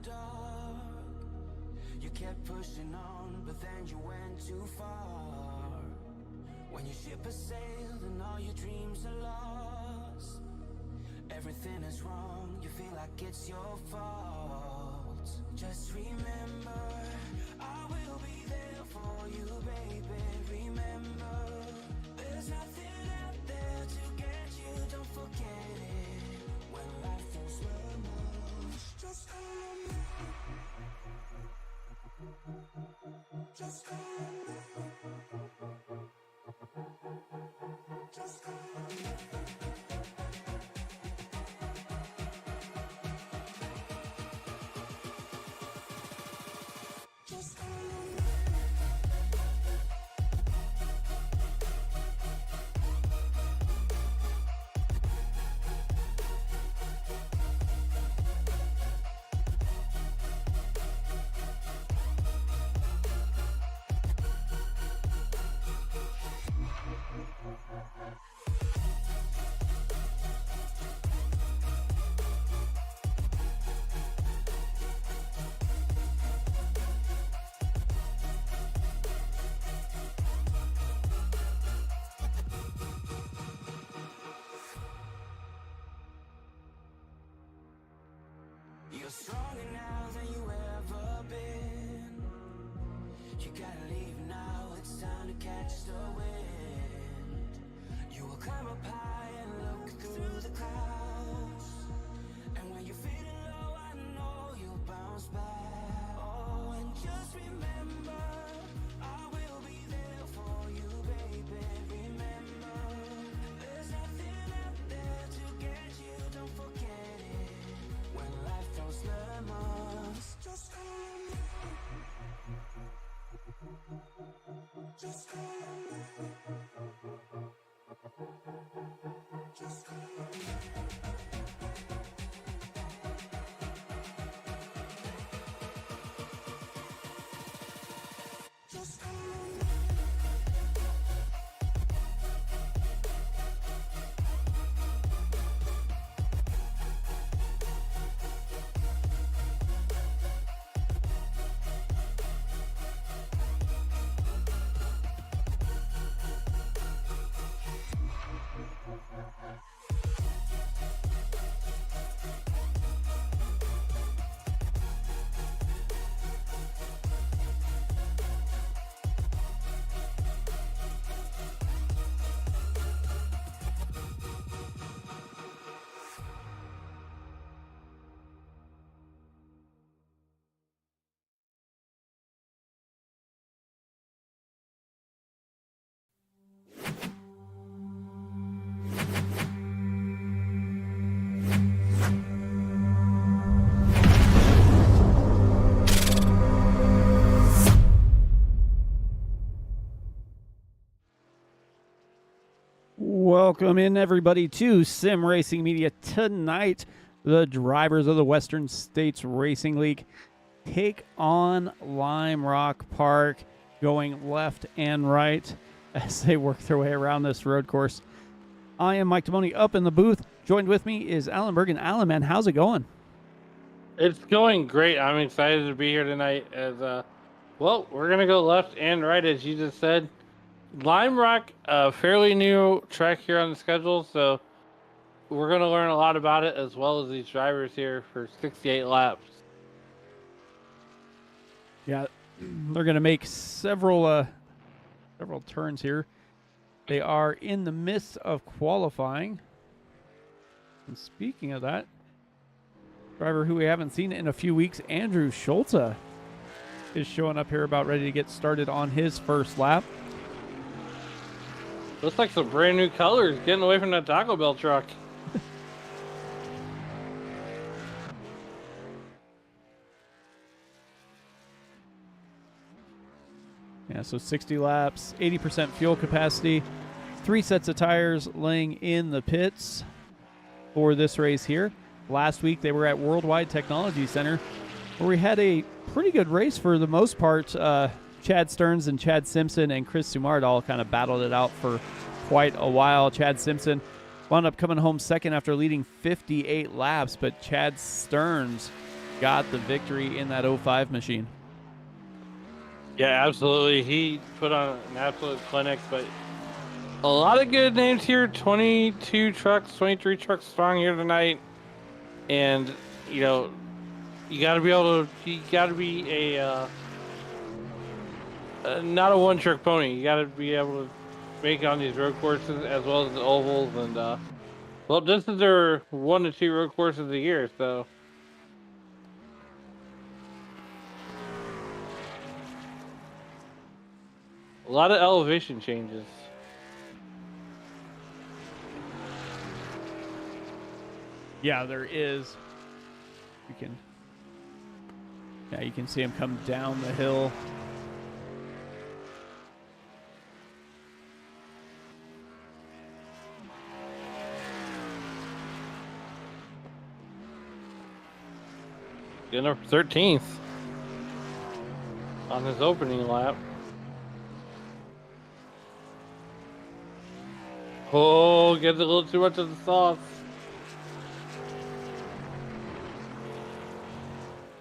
dark. You kept pushing on, but then you went too far. When your ship has sailed and all your dreams are lost, everything is wrong, you feel like it's your fault. Just remember, I will be there for you, baby. Remember, there's nothing out there to get you, don't forget it. When life feels lemons, just call me. Just call me. Just call me. Just call me. You're stronger now than you ever been. You gotta leave now, it's time to catch the wind. You will climb up high and look through the clouds, and when you're feeling low, I know you'll bounce back. Oh, and just remember, I will be there for you, baby. Remember, there's nothing out there to get you, don't forget it. When life throws lemons, just call me. Just call me. Just call me. Just call me. Welcome in, everybody, to Sim Racing Media. Tonight, the drivers of the Western States Racing League take on Lime Rock Park, going left and right as they work their way around this road course. I am Mike Timoni up in the booth. Joined with me is Alan Bergen. Alan, man, how's it going? It's going great. I'm excited to be here tonight. Well, we're going to go left and right, as you just said. Lime Rock, a fairly new track here on the schedule, so we're going to learn a lot about it, as well as these drivers here for 68 laps. Yeah, they're going to make several turns here. They are in the midst of qualifying. And speaking of that, driver who we haven't seen in a few weeks, Andrew Schulte, is showing up here about ready to get started on his first lap. Looks like some brand new colors, getting away from that Taco Bell truck. Yeah, so 60 laps, 80% fuel capacity, 3 sets of tires laying in the pits for this race here. Last week they were at Worldwide Technology Center, where we had a pretty good race for the most part. Chad Stearns and Chad Simpson and Chris Sumard all kind of battled it out for quite a while. Chad Simpson wound up coming home second after leading 58 laps, but Chad Stearns got the victory in that 05 machine. Yeah, absolutely. He put on an absolute clinic, but a lot of good names here. 22 trucks, 23 trucks strong here tonight. And, you know, you got to be a not a one-trick pony. You got to be able to make it on these road courses as well as the ovals. And, well, this is their 1 to 2 road courses a year, so. A lot of elevation changes. Yeah, there is. You can see him come down the hill. Getting up 13th on his opening lap. Oh, gets a little too much of the sauce.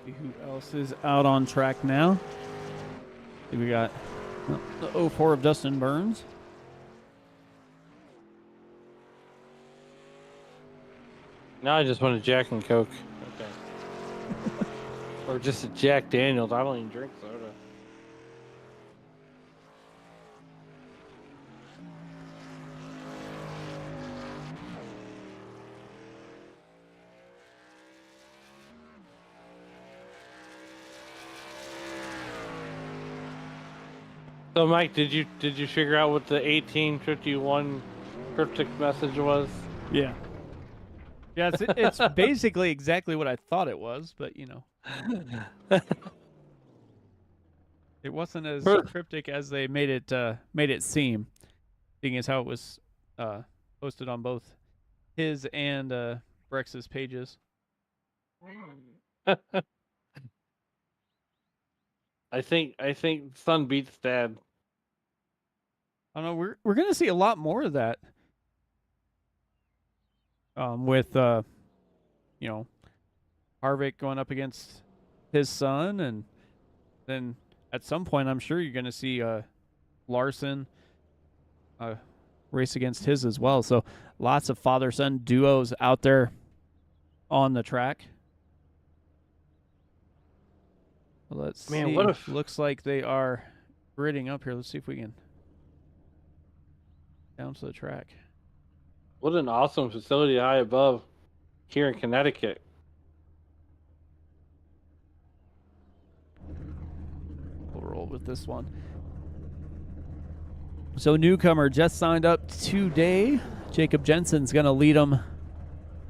See who else is out on track now. We got the 04 of Dustin Burns. Now I just want a Jack and Coke. Okay. Or just a Jack Daniels. I don't even drink soda. So, Mike, did you figure out what the 1851 cryptic message was? Yeah. Yeah, it's basically exactly what I thought it was, but you know, it wasn't as cryptic as they made it seem. Seeing as how it was posted on both his and Brex's pages. I think son beats dad. I don't know. We're gonna see a lot more of that. With you know, Harvick going up against his son, and then at some point, I'm sure you're gonna see Larson race against his as well. So lots of father-son duos out there on the track. Well, let's see. What if... Looks like they are gridding up here. Let's see if we can down to the track. What an awesome facility high above here in Connecticut. We'll roll with this one. So newcomer just signed up today. Jacob Jensen's going to lead him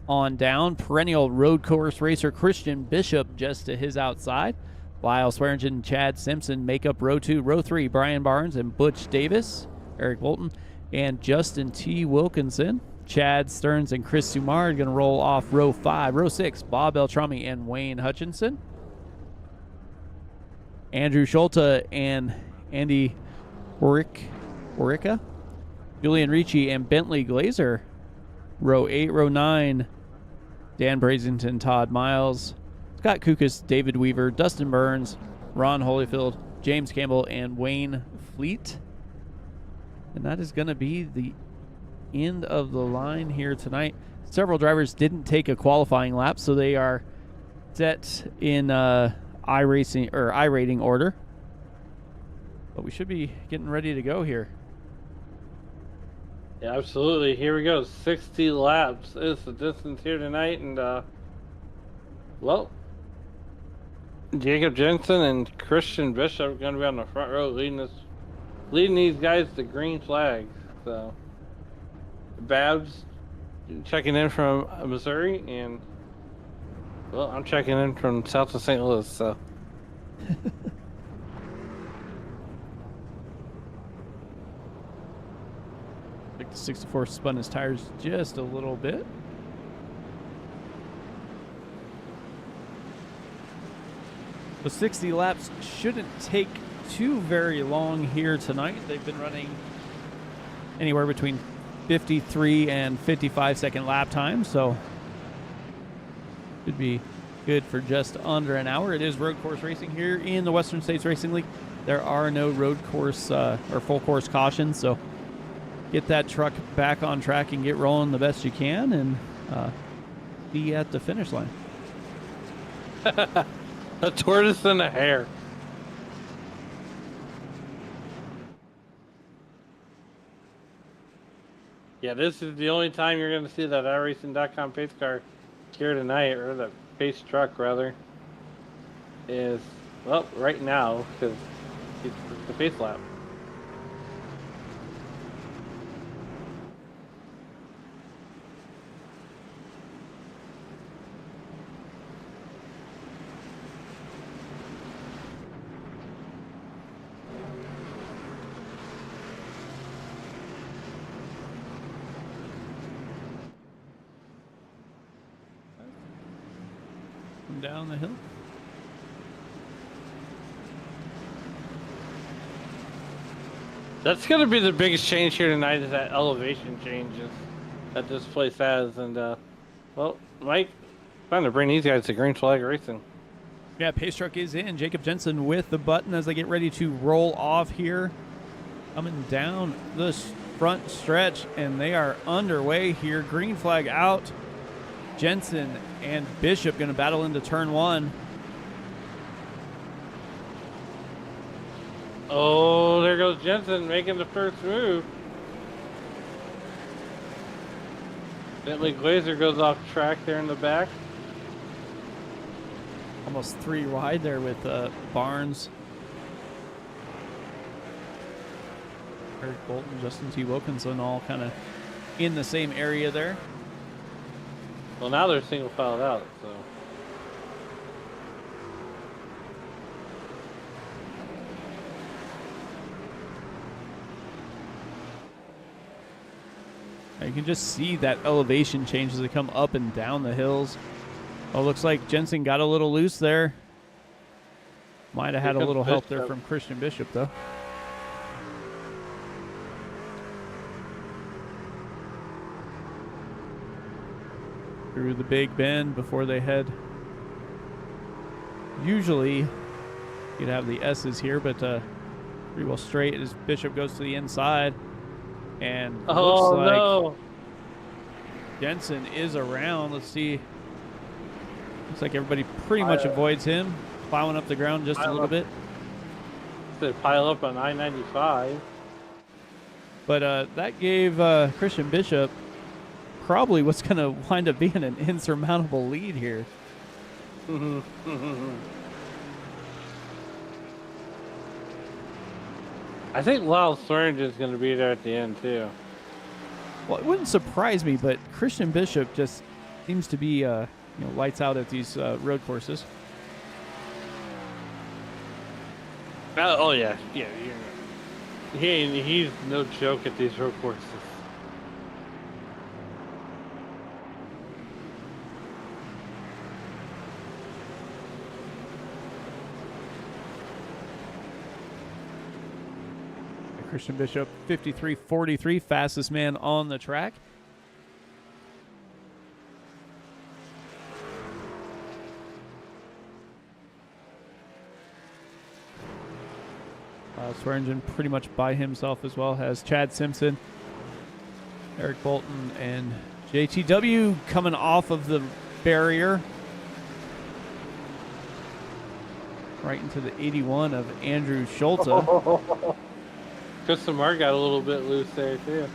on down. Perennial road course racer Christian Bishop just to his outside. Lyle Swearingen and Chad Simpson make up row 2. Row 3, Brian Barnes and Butch Davis. Eric Bolton and Justin T. Wilkinson. Chad Stearns and Chris Sumar are going to roll off row 5. Row 6, Bob Beltrami and Wayne Hutchinson. Andrew Schulte and Andy Orica. Julian Ricci and Bentley Glazer. Row 8. Row 9, Dan Brazington, Todd Miles, Scott Kukas, David Weaver, Dustin Burns, Ron Holyfield, James Campbell, and Wayne Fleet. And that is going to be the end of the line here tonight. Several drivers didn't take a qualifying lap, so they are set in iRacing or iRating order. But we should be getting ready to go here. Yeah, absolutely. Here we go. 60 laps is the distance here tonight, and well, Jacob Jensen and Christian Bishop are going to be on the front row leading these guys to green flags. So Babs checking in from Missouri, and well, I'm checking in from south of St. Louis. So I think the 64 spun his tires just a little bit. The 60 laps shouldn't take too very long here tonight. They've been running anywhere between 53 and 55 second lap time, so should be good for just under an hour. It is road course racing here in the Western States Racing League. There are no road course or full course cautions, so get that truck back on track and get rolling the best you can, and be at the finish line. A tortoise and a hare. Yeah, this is the only time you're going to see that iRacing.com pace car here tonight, or the pace truck rather, is, well, right now, because it's the pace lap. Down the hill. That's going to be the biggest change here tonight, is that elevation changes that this place has. And, well, Mike, trying to bring these guys to green flag racing. Yeah, pace truck is in. Jacob Jensen with the button as they get ready to roll off here. Coming down this front stretch, and they are underway here. Green flag out. Jensen and Bishop going to battle into turn one. Oh, there goes Jensen making the first move. Bentley Glazer goes off track there in the back. Almost 3 wide there with Barnes. Eric Bolton, Justin T. Wilkinson all kind of in the same area there. Well, now they're single filed out, so. You can just see that elevation change as they come up and down the hills. Oh, looks like Jensen got a little loose there. Might have had a little help there from Christian Bishop, though. Through the big bend before they head. Usually you'd have the S's here, but pretty well straight as Bishop goes to the inside. And looks like no. Jensen is around. Let's see. Looks like everybody pretty much avoids him, plowing up the ground just a little bit. They pile up on I-95. But that gave Christian Bishop probably what's going to wind up being an insurmountable lead here. I think Lyle Swearingen is going to be there at the end, too. Well, it wouldn't surprise me, but Christian Bishop just seems to be lights out at these road courses. Oh, yeah. He's no joke at these road courses. Christian Bishop, 53.43, fastest man on the track. Swearingen pretty much by himself as well, has Chad Simpson, Eric Bolton, and JTW coming off of the barrier. Right into the 81 of Andrew Schulte. Chris Lamar got a little bit loose there, too.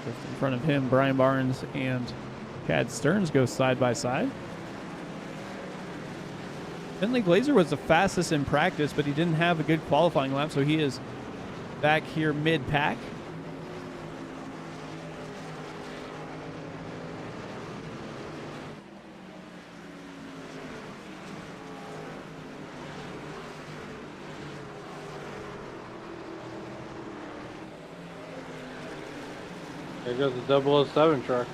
Just in front of him, Brian Barnes and Chad Stearns go side by side. Bentley Glazer was the fastest in practice, but he didn't have a good qualifying lap, so he is back here mid-pack. There goes the 007 truck.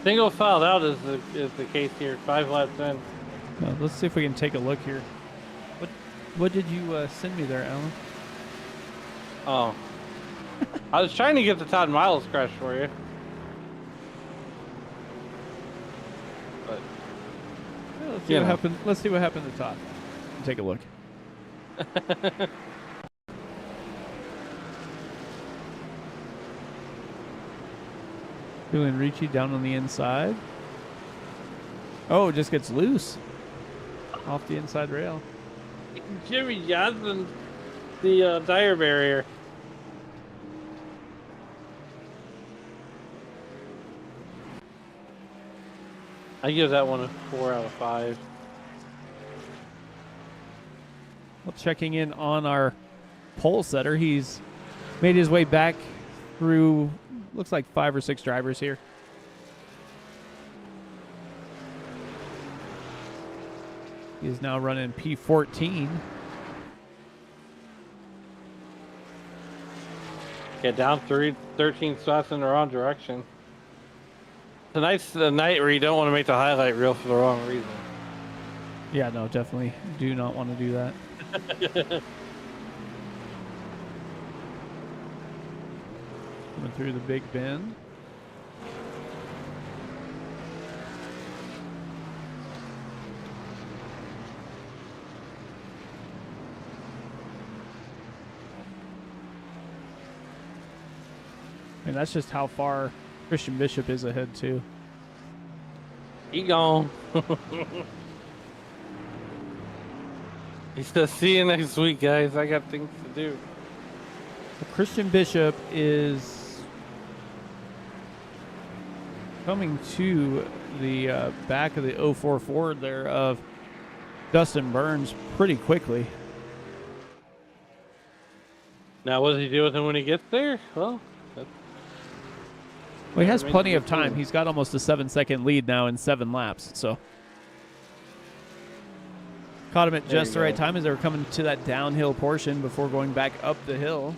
Single filed out is the case here. 5 laps in. Let's see if we can take a look here. What did you send me there, Alan? Oh. I was trying to get the Todd Miles crash for you. But Yeah, let's see what happened. Let's see what happened to Todd. Take a look. Julian Ricci down on the inside. Oh, it just gets loose off the inside rail. Jimmy Johnson, the tire barrier. I give that one a 4 out of 5. Well, checking in on our pole setter, he's made his way back through, looks like 5 or 6 drivers here. He is now running P14. Yeah, down 13 spots in the wrong direction. Tonight's the night where you don't want to make the highlight reel for the wrong reason. Yeah, no, definitely do not want to do that. Coming through the big bend. And that's just how far Christian Bishop is ahead, too. He gone. He says, see you next week, guys. I got things to do. Christian Bishop is coming to the back of the 04 Ford there of Dustin Burns pretty quickly. Now, what does he do with him when he gets there? Well, he has plenty of time. He's got almost a 7-second lead now in 7 laps. So caught him at just the right time as they were coming to that downhill portion before going back up the hill.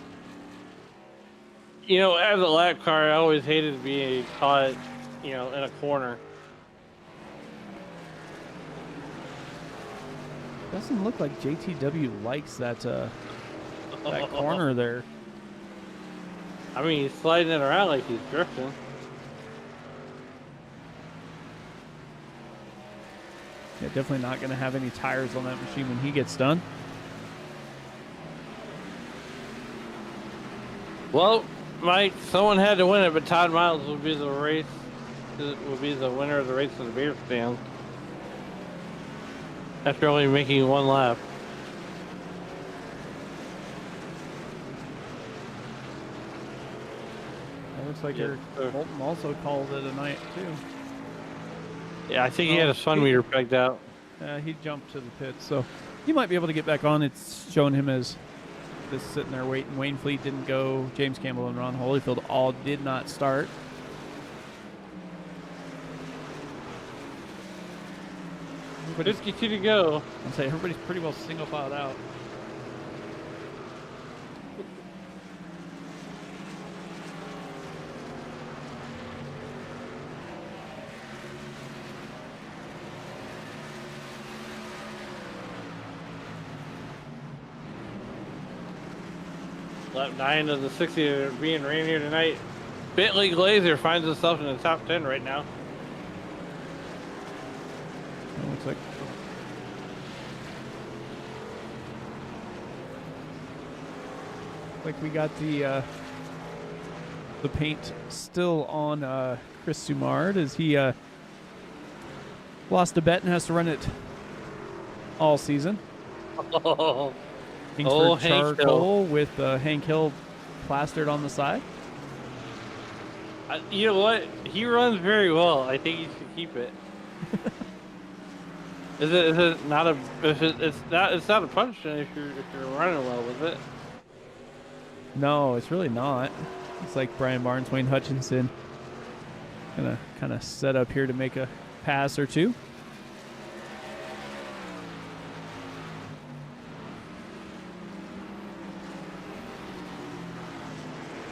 You know, as a lap car, I always hated being caught, you know, in a corner. Doesn't look like JTW likes that that corner there. I mean, he's sliding it around like he's drifting. Yeah, definitely not going to have any tires on that machine when he gets done. Well, Mike, someone had to win it, but Todd Miles will be the race. Will be the winner of the race in the beer stand after only making 1 lap. It looks like Eric Bolton also called it a night too. Yeah, I think he had his fun meter pegged out. He jumped to the pits, so he might be able to get back on. It's showing him as just sitting there waiting. Wayne Fleet didn't go. James Campbell and Ron Holyfield all did not start. But 52 to go. I'd say everybody's pretty well single filed out. Lap 9 of the 60 are being ran here tonight. Bentley Glazer finds himself in the top 10 right now. It looks like we got the paint still on Chris Sumard as he lost a bet and has to run it all season. Kingsford charcoal with Hank Hill plastered on the side. You know what? He runs very well. I think he should keep it. Is it not a? It's not a punishment if you're running well with it. No, it's really not. It's like Brian Barnes, Wayne Hutchinson, gonna kind of set up here to make a pass or two.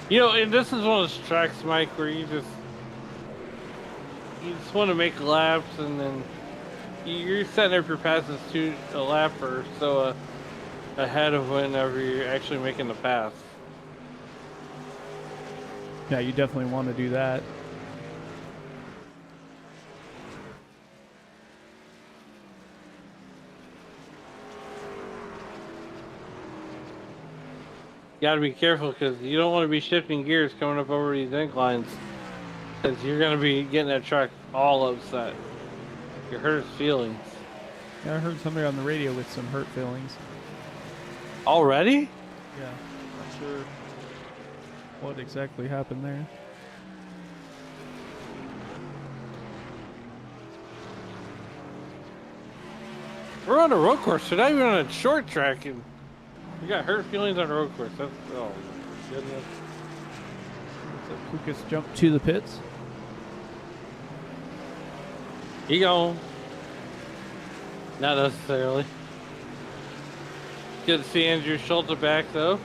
You know, and this is one of those tracks, Mike, where you just want to make laps, and then you're setting up your passes to a lap or so ahead of whenever you're actually making the pass. Yeah, you definitely want to do that. You got to be careful because you don't want to be shifting gears coming up over these inclines, because you're going to be getting that truck all upset. You hurt his feelings. Yeah, I heard somebody on the radio with some hurt feelings. Already? Yeah, not sure what exactly happened there. We're on a road course. We're not even on a short track, and you got hurt feelings on a road course. That's, oh my goodness. So Kukas jumped to the pits. He gone. Not necessarily. Good to see Andrew Schulte back, though.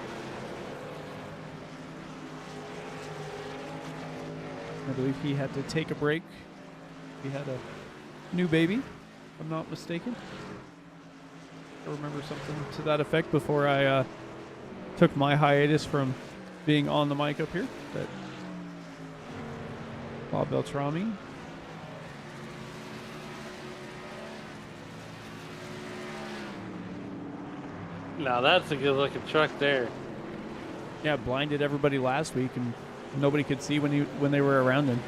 I believe he had to take a break. He had a new baby, if I'm not mistaken. I remember something to that effect before I took my hiatus from being on the mic up here. But Bob Beltrami. Now that's a good looking truck there. Yeah, blinded everybody last week, and nobody could see when they were around him.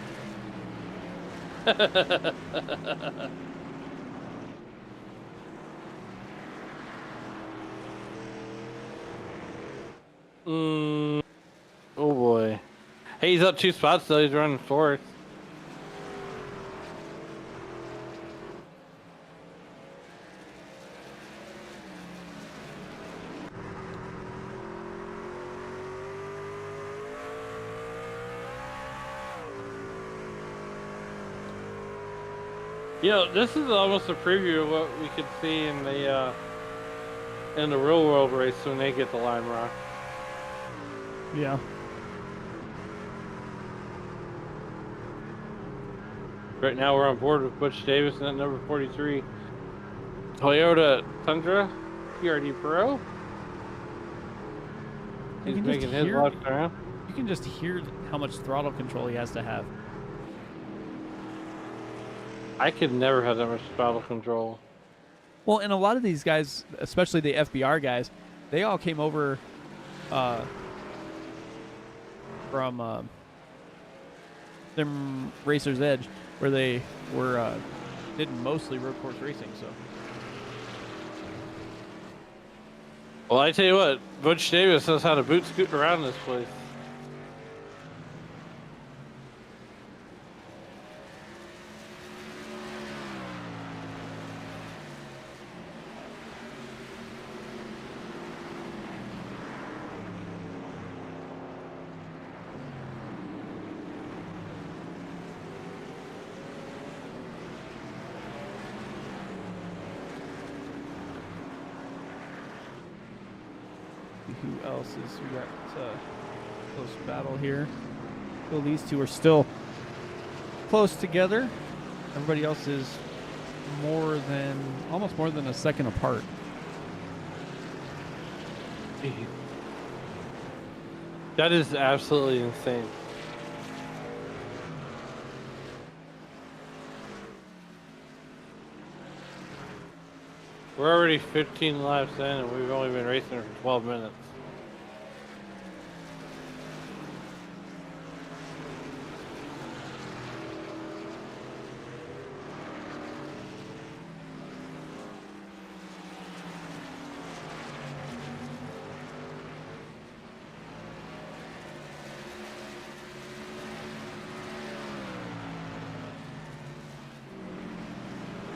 Oh boy. Hey, he's up 2 spots though. He's running 4th. You know, this is almost a preview of what we could see in the real world race when they get the Lime Rock. Yeah. Right now we're on board with Butch Davis at number 43. Toyota Tundra, PRD Pro. He's making his left turn. You can just hear how much throttle control he has to have. I could never have that much throttle control. Well, and a lot of these guys, especially the FBR guys, they all came over from them Racer's Edge, where they were did mostly road course racing. So, Well, I tell you what, Butch Davis knows how to boot scoot around this place. who else is we got close battle here? Well, these two are still close together. Everybody else is almost more than a second apart. That is absolutely insane. We're already 15 laps in and we've only been racing for 12 minutes.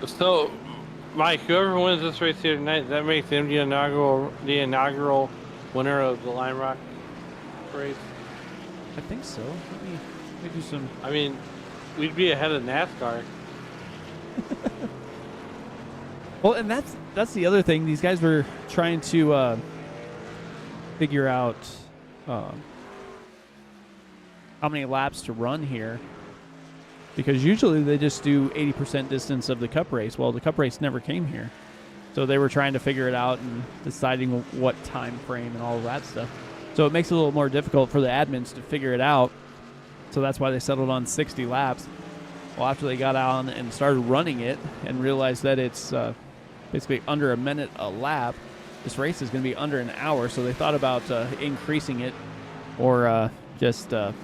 So, Mike, whoever wins this race here tonight, that makes him the inaugural winner of the Lime Rock race. I think so. Let me do some. I mean, we'd be ahead of NASCAR. Well, and that's the other thing. These guys were trying to figure out how many laps to run here. because usually they just do 80% distance of the Cup race. Well, the Cup race never came here, so they were trying to figure it out and deciding what time frame and all of that stuff. So it makes it a little more difficult for the admins to figure it out. So that's why they settled on 60 laps. Well, after they got on and started running it and realized that it's basically under a minute a lap, this race is going to be under an hour. So they thought about increasing it or just kind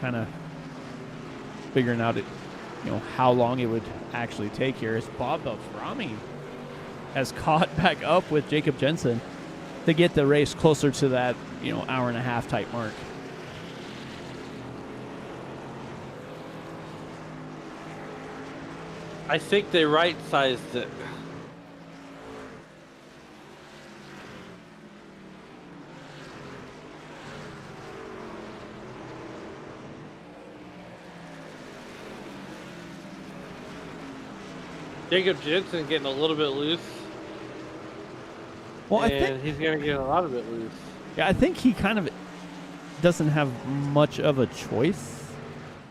of figuring out how long it would actually take here. As Bob Beltrami has caught back up with Jacob Jensen to get the race closer to that hour and a half type mark. I think they right-sized it. Jacob Jensen getting a little bit loose. Well, I and think he's going to get a lot of it loose. Yeah, I think he kind of doesn't have much of a choice,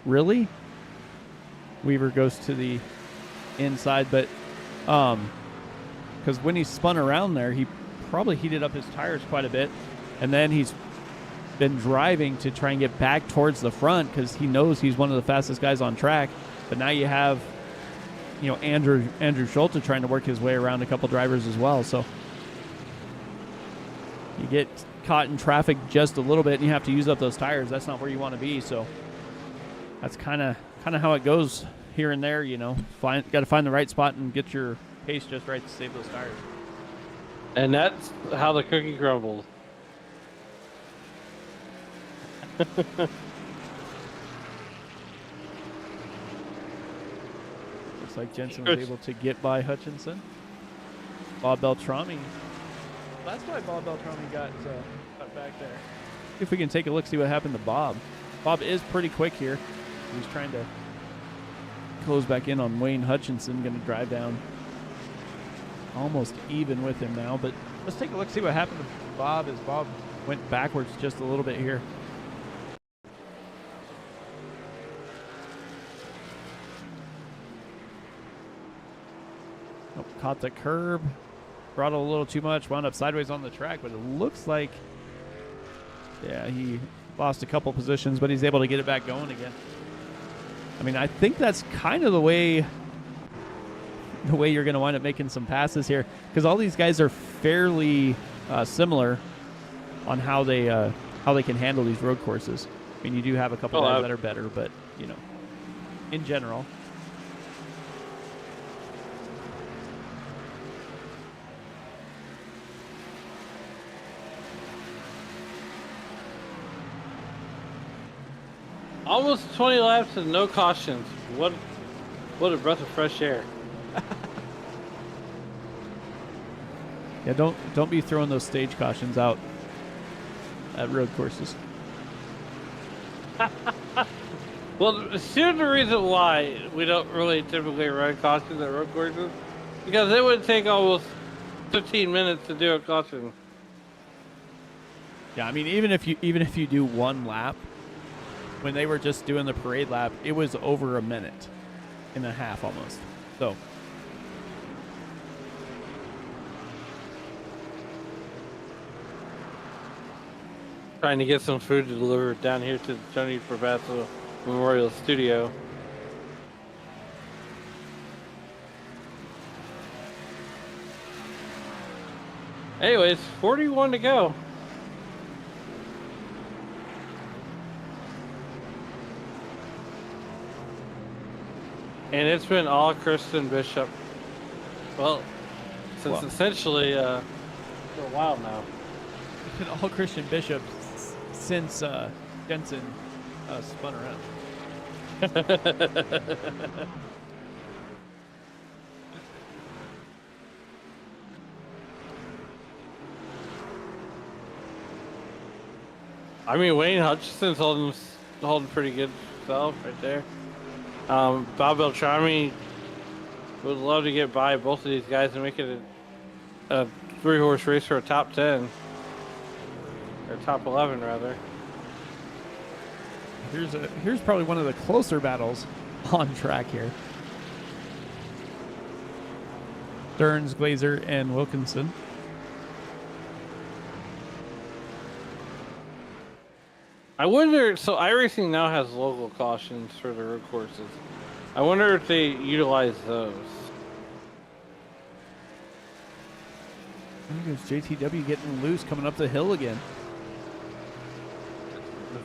really. Weaver goes to the inside, but because when he spun around there, he probably heated up his tires quite a bit, and then he's been driving to try and get back towards the front because he knows he's one of the fastest guys on track. But now you have Andrew Schulte trying to work his way around a couple drivers as well, so you get caught in traffic just a little bit and you have to use up those tires. That's not where you want to be, so that's kind of how it goes here and there. Got to find the right spot and get your pace just right to save those tires. And that's how the cookie crumbles. Looks like Jensen was able to get by Hutchinson. Bob Beltrami. That's why Bob Beltrami got back there. See if we can take a look, see what happened to Bob. Bob is pretty quick here. He's trying to close back in on Wayne Hutchinson. Going to drive down almost even with him now. But let's take a look, see what happened to Bob as Bob went backwards just a little bit here. Oh, caught the curb. Throttled a little too much, wound up sideways on the track, but it looks like, yeah, he lost a couple positions, but he's able to get it back going again. I mean, I think that's kind of the way you're going to wind up making some passes here, because all these guys are fairly similar on how they can handle these road courses. I mean, you do have a couple guys that are better, but in general. Almost 20 laps and no cautions. What a breath of fresh air. Yeah, don't be throwing those stage cautions out at road courses. Well, here's the reason why we don't really typically run cautions at road courses, because it would take almost 15 minutes to do a caution. Yeah, I mean, even if you do one lap, when they were just doing the parade lap, it was over a minute and a half almost. So trying to get some food to deliver down here to the Tony Provasso Memorial Studio. Anyways, 41 to go. And it's been all Kristen Bishop. Well, since essentially for a while now. It's been all Christian Bishop since Jensen spun around. I mean, Wayne Hutchinson's holding pretty good self right there. Bob Beltrami would love to get by both of these guys and make it a 3-horse race for a top 10 or top 11 rather. Here's probably one of the closer battles on track here. Stearns, Glazer, and Wilkinson. I wonder, so iRacing now has local cautions for the road courses. I wonder if they utilize those. I think it's JTW getting loose coming up the hill again.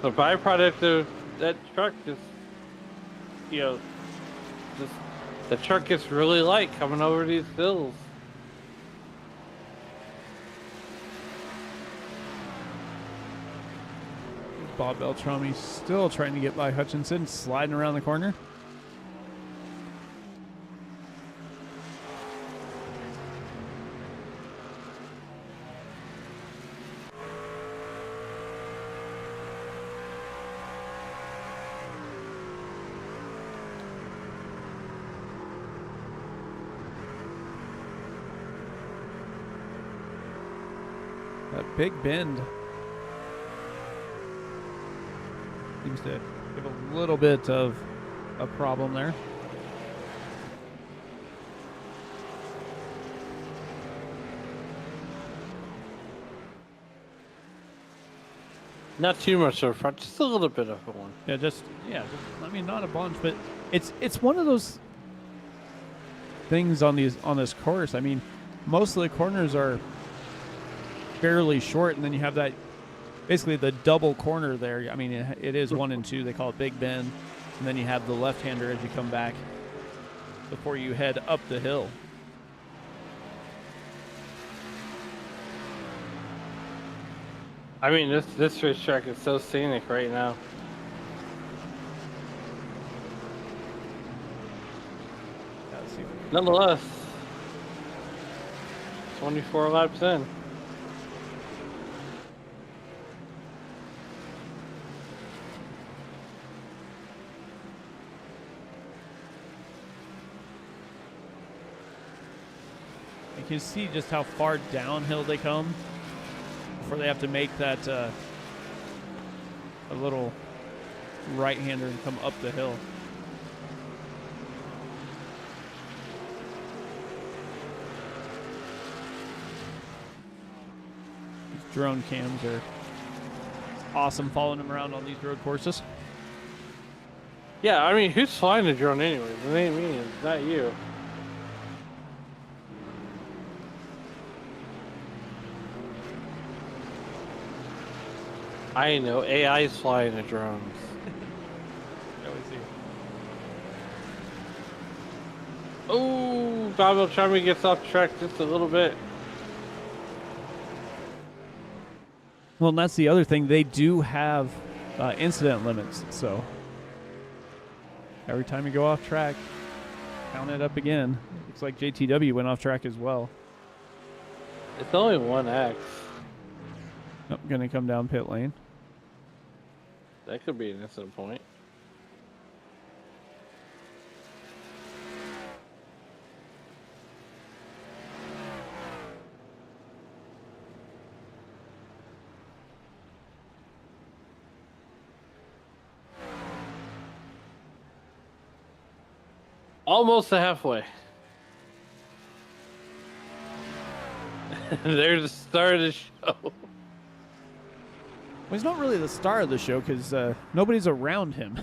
The byproduct of that truck is, you know, just the truck gets really light coming over these hills. Bob Beltrami still trying to get by Hutchinson, sliding around the corner. That big bend seems to give a little bit of a problem there. Not too much up front, just a little bit of one. Yeah, I mean, not a bunch, but it's one of those things on this course. I mean, most of the corners are fairly short, and then you have that basically the double corner there. I mean, it is 1 and 2. They call it Big Bend, and then you have the left-hander as you come back before you head up the hill. I mean, this racetrack is so scenic right now. Nonetheless, 24 laps in. You can see just how far downhill they come before they have to make that a little right-hander and come up the hill. These drone cams are awesome, following them around on these road courses. Yeah, I mean, who's flying the drone anyways? It ain't me, it's not you. I know, AI's flying the drones. Oh, Bob Beltrami gets off track just a little bit. Well, and that's the other thing. They do have incident limits, so every time you go off track, count it up again. Looks like JTW went off track as well. It's only 1X. Nope, going to come down pit lane. That could be an incident point. Almost to halfway. There's the start of the show. Well, he's not really the star of the show because nobody's around him.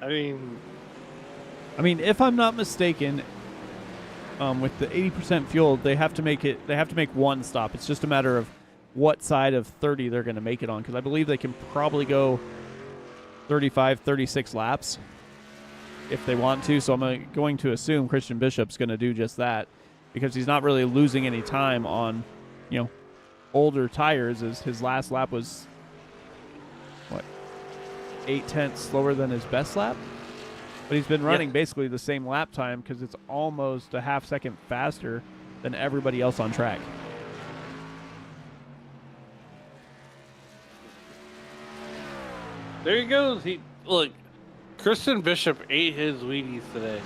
I mean, if I'm not mistaken, with the 80% fuel, they have to make one stop. It's just a matter of what side of 30 they're going to make it on, because I believe they can probably go 35, 36 laps if they want to. So I'm going to assume Christian Bishop's going to do just that, because he's not really losing any time on, older tires. As his last lap was, 8/10 slower than his best lap? But he's been running basically the same lap time because it's almost a half second faster than everybody else on track. there he goes. Look, Christian Bishop ate his Wheaties today.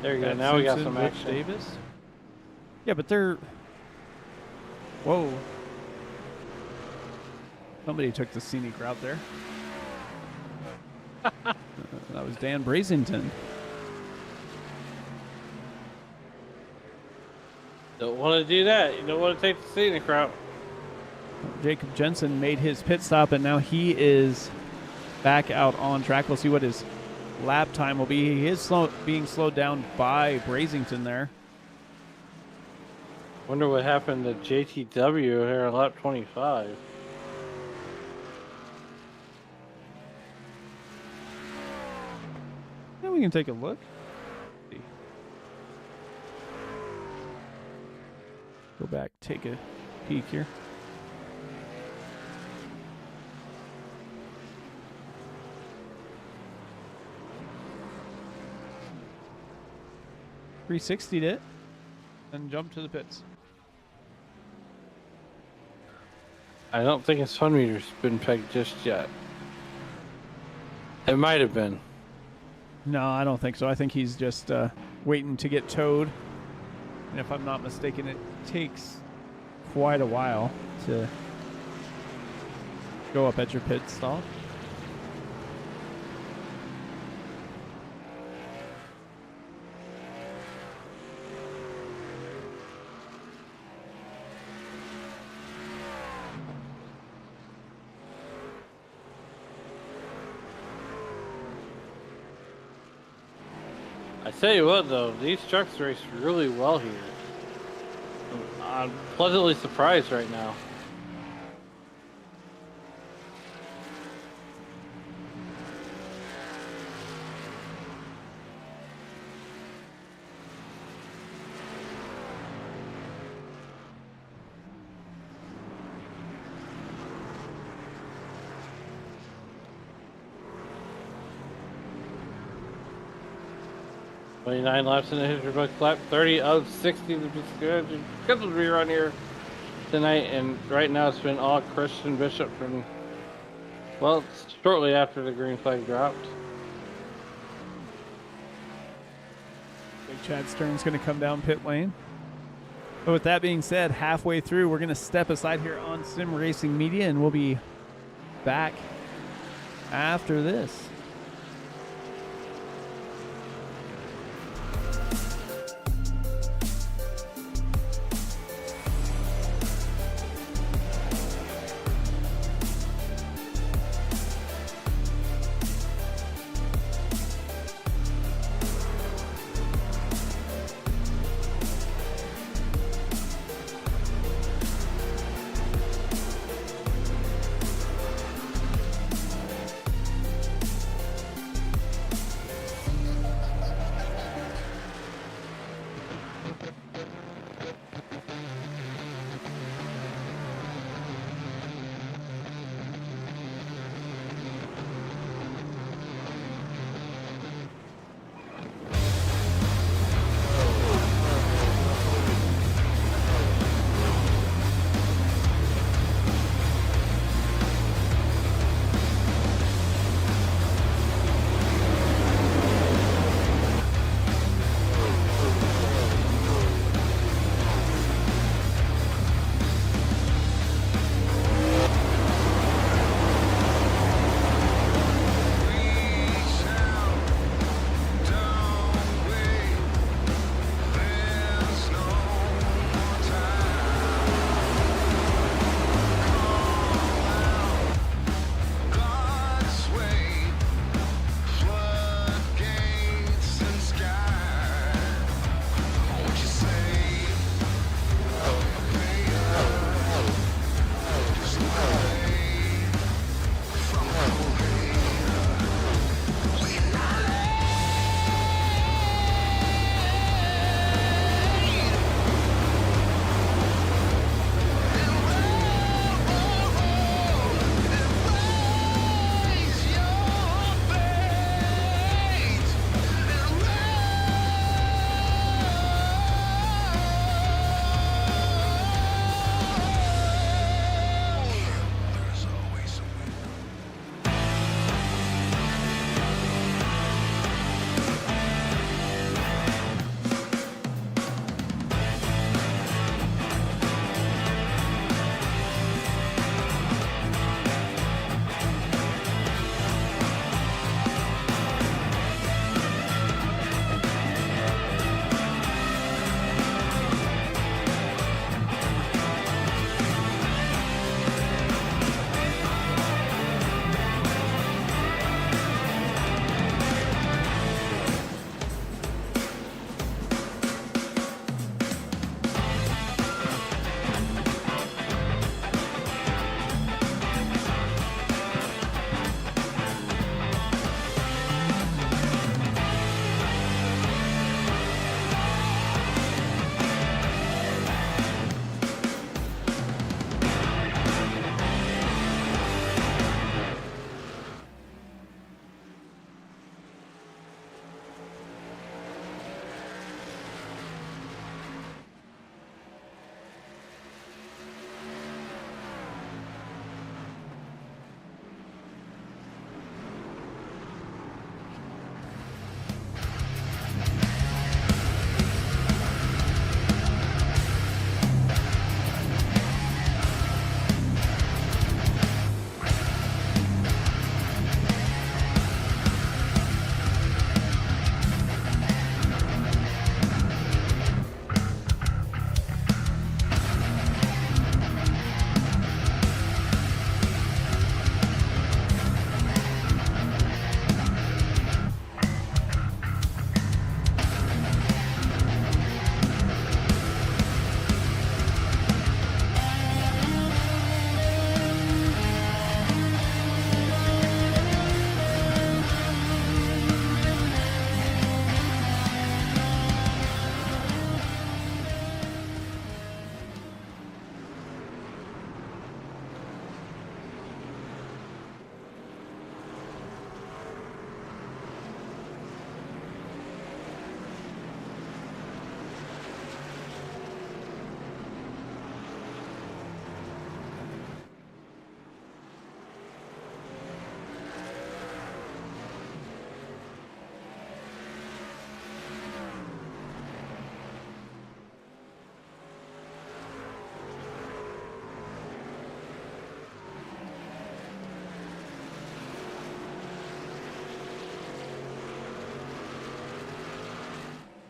There you go. Matt Now we got Simpson, some Rich action. Davis. Yeah, but they're. Whoa. Somebody took the scenic route there. That was Dan Brazington. Don't want to do that. You don't want to take the scenic route. Jacob Jensen made his pit stop, and now he is back out on track. We'll see what his lap time will be. He is being slowed down by Brazington there. Wonder what happened to JTW here on lap 25. Yeah, we can take a look. Go back, take a peek here. .360'd it and jumped to the pits. I don't think his fun meter's been pegged just yet. It might have been. No, I don't think so. I think he's just waiting to get towed. And if I'm not mistaken, it takes quite a while to go up at your pit stop. I tell you what, though, these trucks race really well here. I'm pleasantly surprised right now. Nine laps in the history book, lap 30 of 60. Which is good. Scheduled to be around here tonight, and right now it's been all Christian Bishop from, well, shortly after the green flag dropped. Big Chad Stern's going to come down pit lane. But with that being said, halfway through, we're going to step aside here on Sim Racing Media, and we'll be back after this.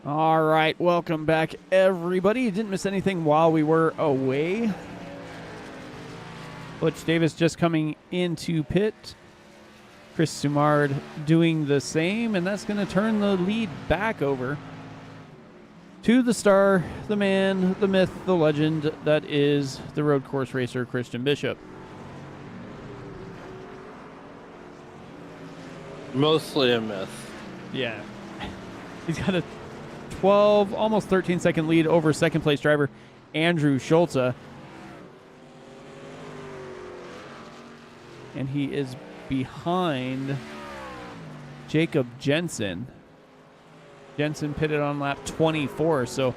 All right, welcome back, everybody. You didn't miss anything while we were away. Butch Davis just coming into pit. Chris Sumard doing the same, and that's going to turn the lead back over to the star, the man, the myth, the legend that is the road course racer, Christian Bishop. Mostly a myth. Yeah. He's got a 12, almost 13-second lead over second-place driver Andrew Schulze. And he is behind Jacob Jensen. Jensen pitted on lap 24, so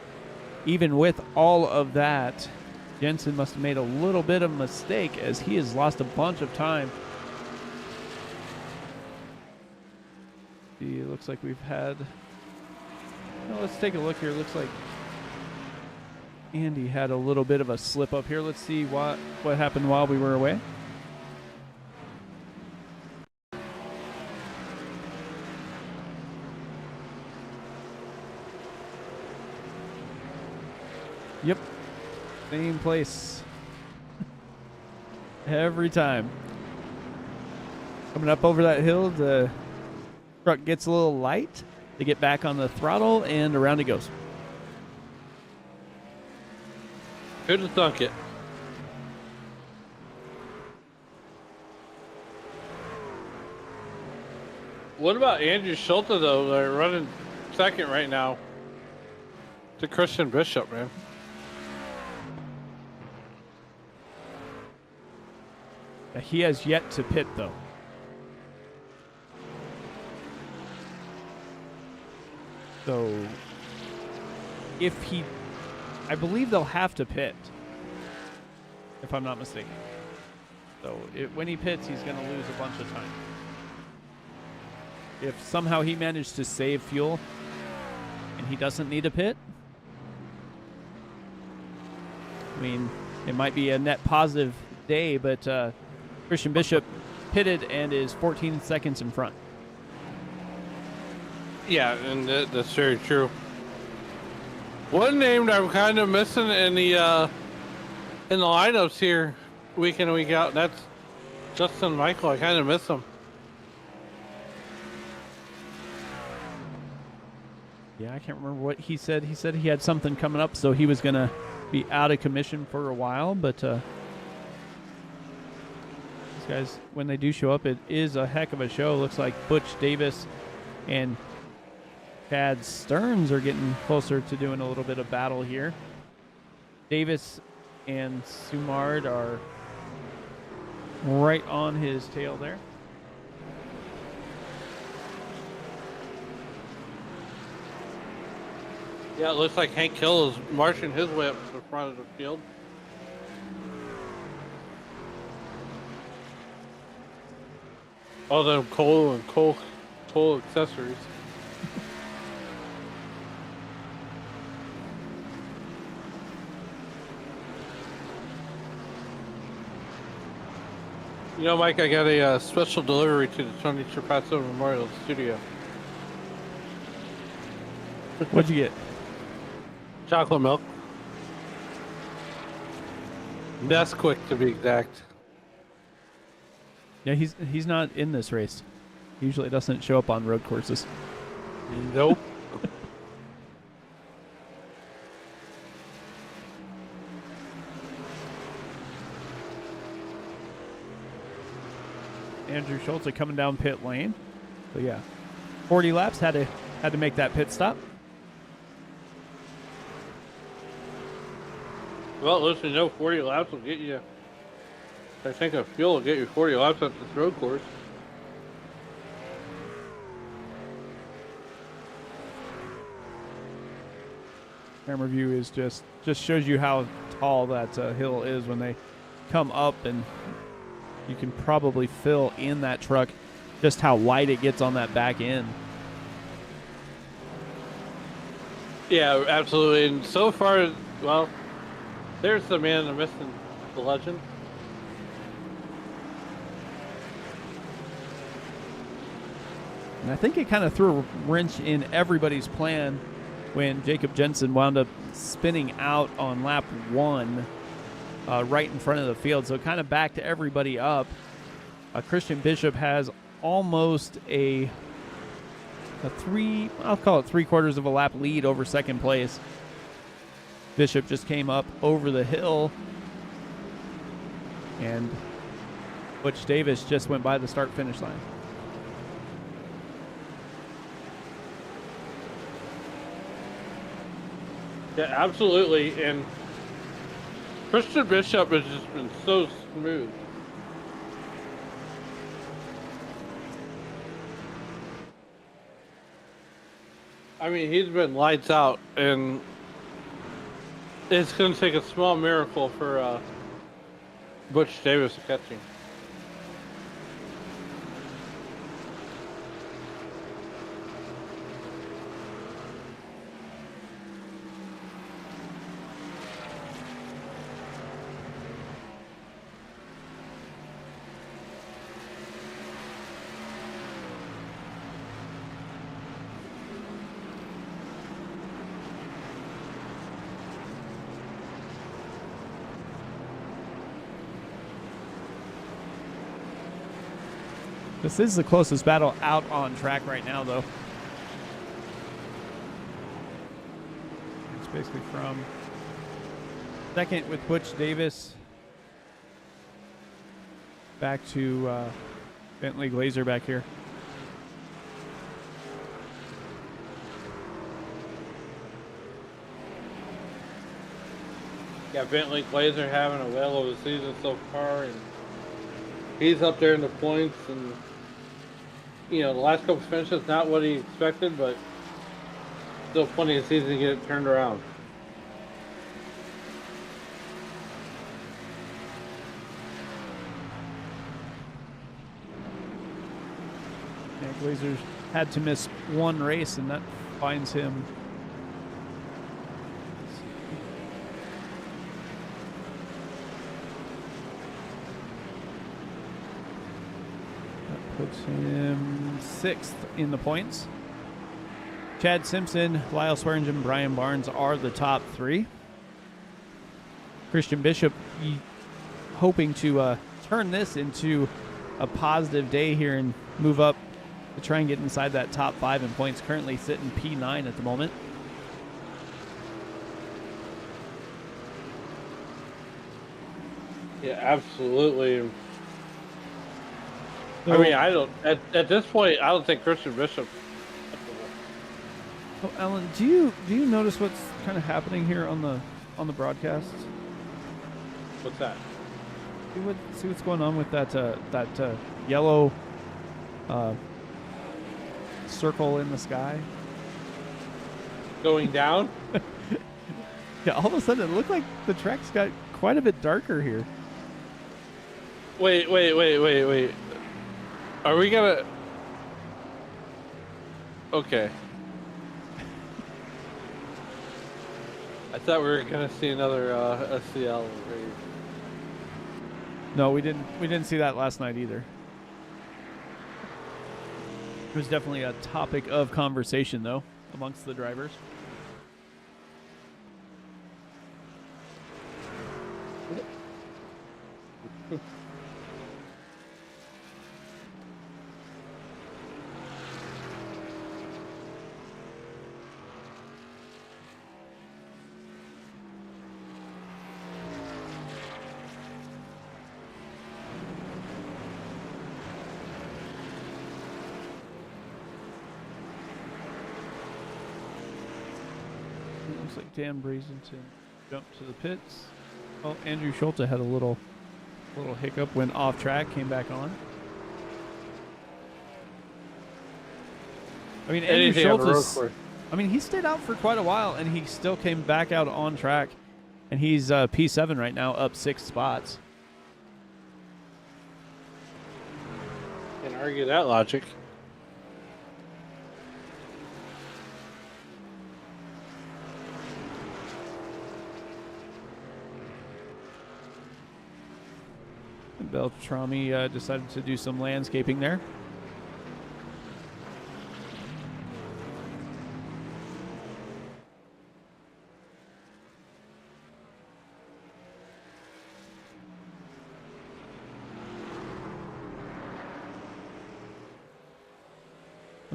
even with all of that, Jensen must have made a little bit of a mistake as he has lost a bunch of time. It looks like we've had... Well, let's take a look here. Looks like Andy had a little bit of a slip up here. Let's see what happened while we were away. Yep. Same place. Every time. Coming up over that hill, the truck gets a little light. They get back on the throttle, and around it goes. Who'd have thunk it? What about Andrew Schulte, though? They're running second right now to Christian Bishop, man. He has yet to pit, though. So, if he... I believe they'll have to pit, if I'm not mistaken. So, when he pits, he's going to lose a bunch of time. If somehow he managed to save fuel and he doesn't need a pit, I mean, it might be a net positive day, but Christian Bishop pitted and is 14 seconds in front. Yeah, and that's very true. One name that I'm kind of missing in the lineups here, week in and week out, that's Justin Michael. I kind of miss him. Yeah, I can't remember what he said. He said he had something coming up, so he was going to be out of commission for a while, but these guys, when they do show up, it is a heck of a show. Looks like Butch Davis and Chad Stearns are getting closer to doing a little bit of battle here. Davis and Sumard are right on his tail there. Yeah, it looks like Hank Hill is marching his way up to the front of the field. All them coal accessories. You know, Mike, I got a special delivery to the Tony Trapasso Memorial Studio. What'd you get? Chocolate milk. Nesquik to be exact. Yeah, he's not in this race. He usually doesn't show up on road courses. Nope. Andrew Schulze coming down pit lane. So yeah, 40 laps, had to make that pit stop. Well, listen, you know, 40 laps will get you. I think a fuel will get you 40 laps at this road course. Camera view is just shows you how tall that hill is when they come up, and you can probably fill in that truck just how light it gets on that back end. Yeah, absolutely. And so far, well, there's the man, the myth, and the legend. And I think it kind of threw a wrench in everybody's plan when Jacob Jensen wound up spinning out on lap 1 right in front of the field. So it kind of backed everybody up. Christian Bishop has almost I'll call it 3/4 of a lap lead over second place. Bishop just came up over the hill, and Butch Davis just went by the start-finish line. Yeah, absolutely. And Christian Bishop has just been so smooth. I mean, he's been lights out, and it's going to take a small miracle for Butch Davis catching. This is the closest battle out on track right now, though. It's basically from second with Butch Davis back to Bentley Glazer back here. Yeah, Bentley Glazer having a whale of a season so far, and he's up there in the points, and you know, the last couple finishes, not what he expected, but still plenty of season to get it turned around. Yeah, Glazer's had to miss one race, and that finds him. Puts him 6th in the points. Chad Simpson, Lyle Swearingen, Brian Barnes are the top 3. Christian Bishop hoping to turn this into a positive day here and move up to try and get inside that top 5 in points. Currently sitting P9 at the moment. Yeah, absolutely. So, I mean, I don't at this point. I don't think Christian Bishop. so Alan, do you notice what's kind of happening here on the broadcast? What's that? See what's going on with that yellow circle in the sky. Going down? Yeah, all of a sudden it looked like the track's got quite a bit darker here. Wait. Are we gonna? Okay. I thought we were gonna see another SCL race. No, we didn't see that last night either. It was definitely a topic of conversation though amongst the drivers. Looks like Dan Brazenton jumped to the pits. Well, Andrew Schulte had a little hiccup, went off track, came back on. I mean, Andrew Schulte, he stayed out for quite a while, and he still came back out on track, and he's P7 right now, up 6 spots. Can't argue that logic. Beltrami decided to do some landscaping there.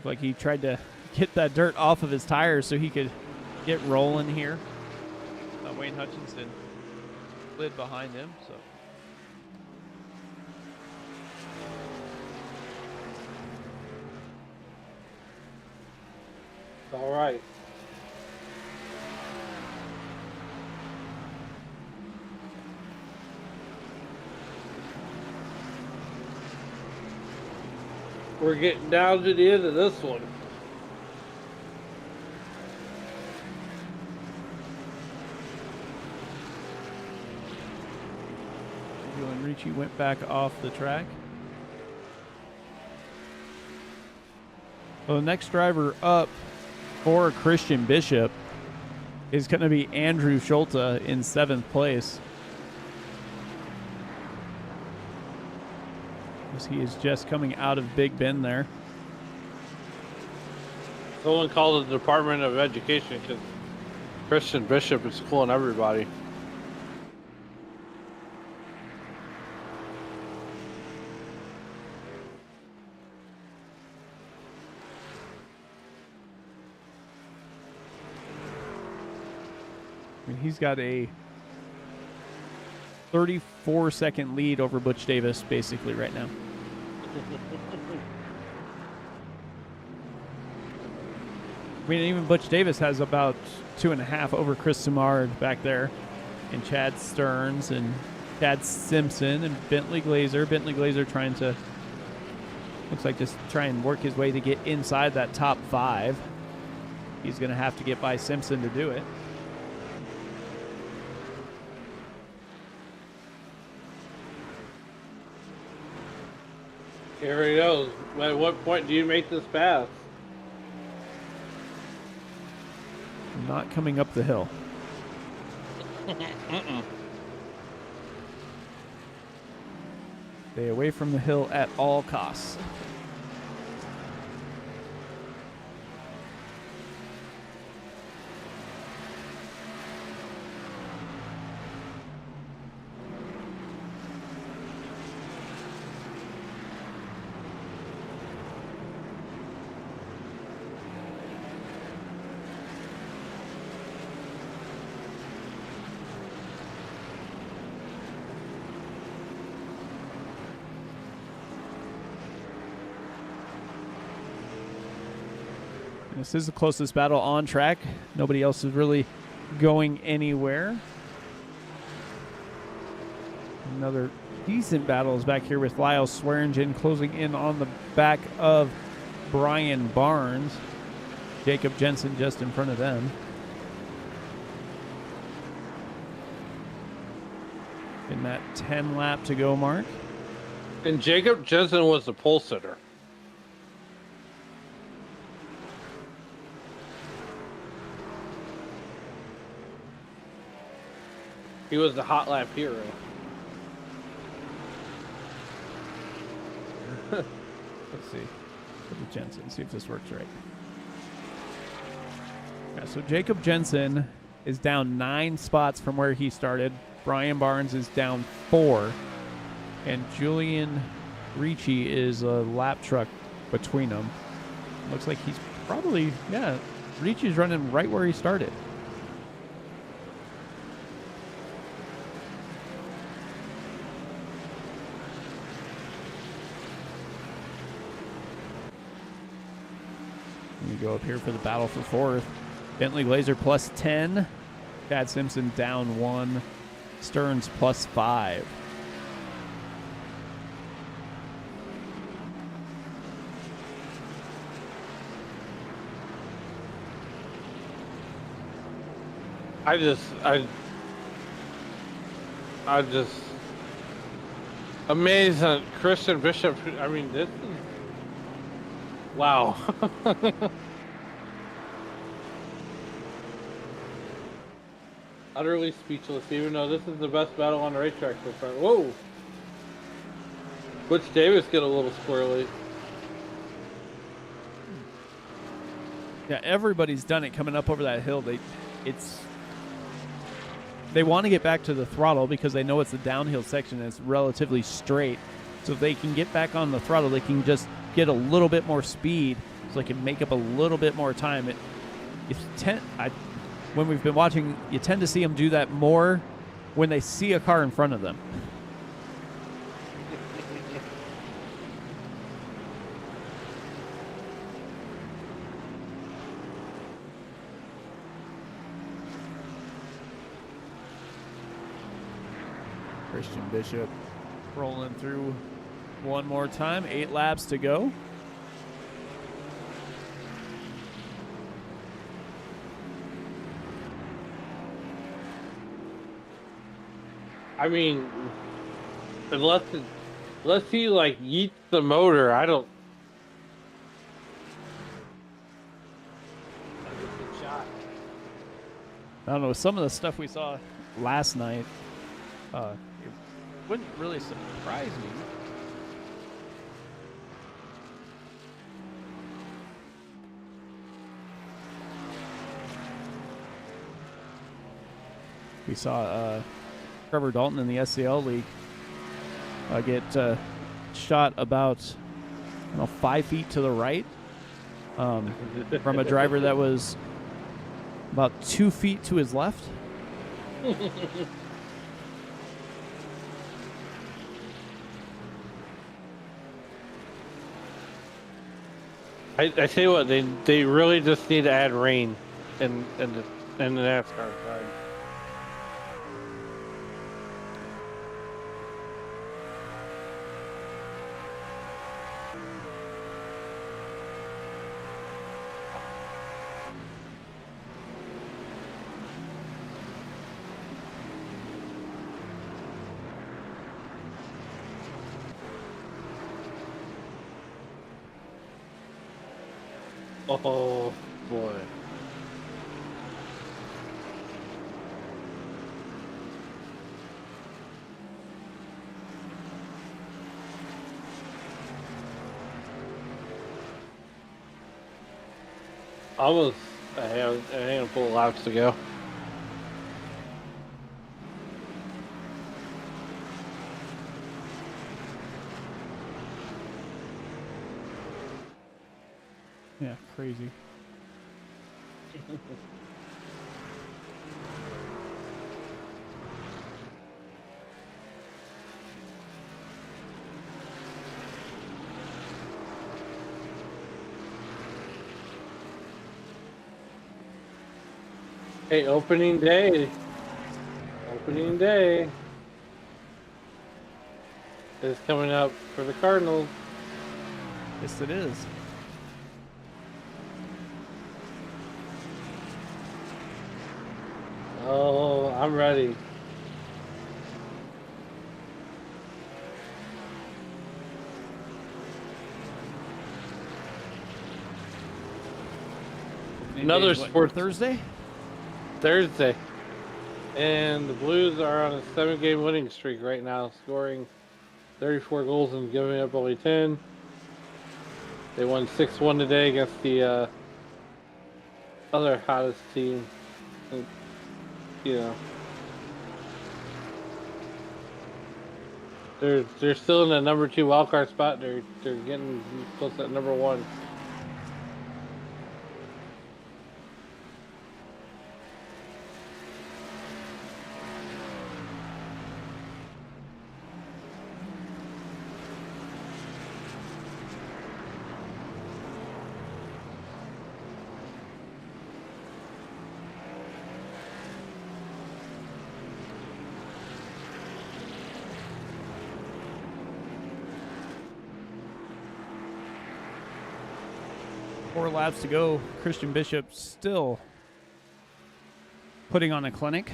Like he tried to get that dirt off of his tires so he could get rolling here. Wayne Hutchinson slid behind him, so. All right. We're getting down to the end of this one. Julian Ricci went back off the track. Well, the next driver up for Christian Bishop is going to be Andrew Schulte in 7th place. As he is just coming out of Big Bend there. Someone called the Department of Education because Christian Bishop is schooling everybody. I mean, he's got a 34-second lead over Butch Davis basically right now. I mean, even Butch Davis has about 2.5 over Chris Simard back there, and Chad Stearns and Chad Simpson and Bentley Glazer. Bentley Glazer trying to, looks like just try and work his way to get inside that top 5. He's going to have to get by Simpson to do it. Here he goes. At what point do you make this pass? Not coming up the hill. Stay away from the hill at all costs. This is the closest battle on track. Nobody else is really going anywhere. Another decent battle is back here with Lyle Swearingen closing in on the back of Brian Barnes. Jacob Jensen just in front of them. In that 10 lap to go mark. And Jacob Jensen was the pole sitter. He was the hot lap hero. Let's see. Jacob Jensen, see if this works right. Yeah, so Jacob Jensen is down 9 spots from where he started. Brian Barnes is down 4. And Julian Ricci is a lap truck between them. Looks like he's probably, yeah, Ricci's running right where he started. We go up here for the battle for 4th. Bentley Glazer plus 10. Chad Simpson down 1. Stearns plus 5. I just amazed at Christian Bishop. I mean, this is wow. Utterly speechless, even though this is the best battle on the racetrack so far. Whoa! Butch Davis get a little squirrely. Yeah, everybody's done it coming up over that hill. They want to get back to the throttle because they know it's a downhill section and it's relatively straight. So if they can get back on the throttle, they can just get a little bit more speed so they can make up a little bit more time. When we've been watching, you tend to see them do that more when they see a car in front of them. Christian Bishop rolling through one more time. 8 laps to go. I mean, unless he like yeets the motor, I don't. I don't know. Some of the stuff we saw last night, it wouldn't really surprise me. We saw Trevor Dalton in the SCL League get shot about 5 feet to the right from a driver that was about 2 feet to his left. I tell you what, they really just need to add rain in the NASCAR side. Oh boy. Almost a handful of laps to go. Yeah, crazy. Hey, opening day. Opening day is coming up for the Cardinals. Yes, it is. Oh, I'm ready. Another sports Thursday? Thursday. And the Blues are on a 7-game winning streak right now, scoring 34 goals and giving up only 10. They won 6-1 today against the other hottest team. And, they're still in the number 2 wildcard spot. They're getting close to number 1. Four laps to go. Christian Bishop still putting on a clinic.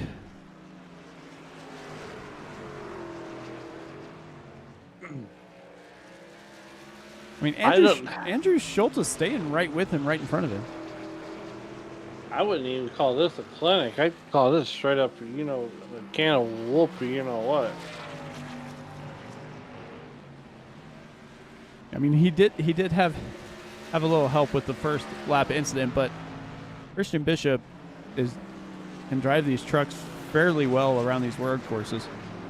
I mean, Andrew Schultz is staying right with him, right in front of him. I wouldn't even call this a clinic. I'd call this straight up, a can of whoop, what. I mean, he did have a little help with the first lap incident, but Christian Bishop can drive these trucks fairly well around these road courses.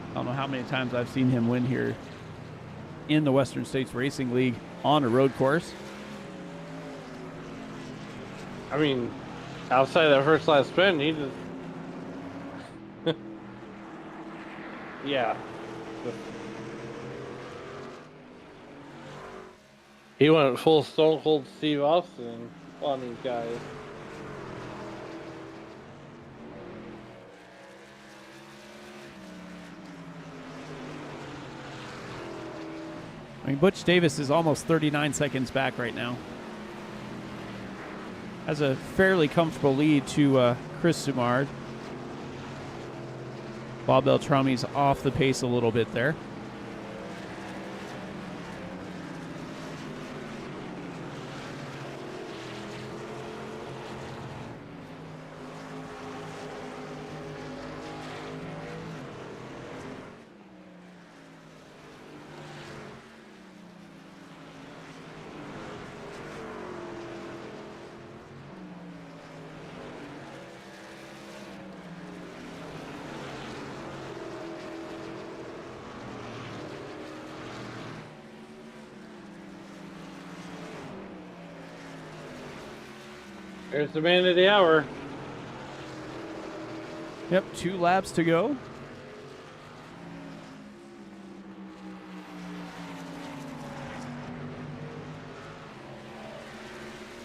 I don't know how many times I've seen him win here in the Western States Racing League on a road course. I mean, outside that first last spin, he just yeah. He went full Stone Cold Steve Austin on these guys. I mean, Butch Davis is almost 39 seconds back right now. Has a fairly comfortable lead to Chris Sumard. Bob Beltrami's off the pace a little bit there. There's the man of the hour. Yep, 2 laps to go.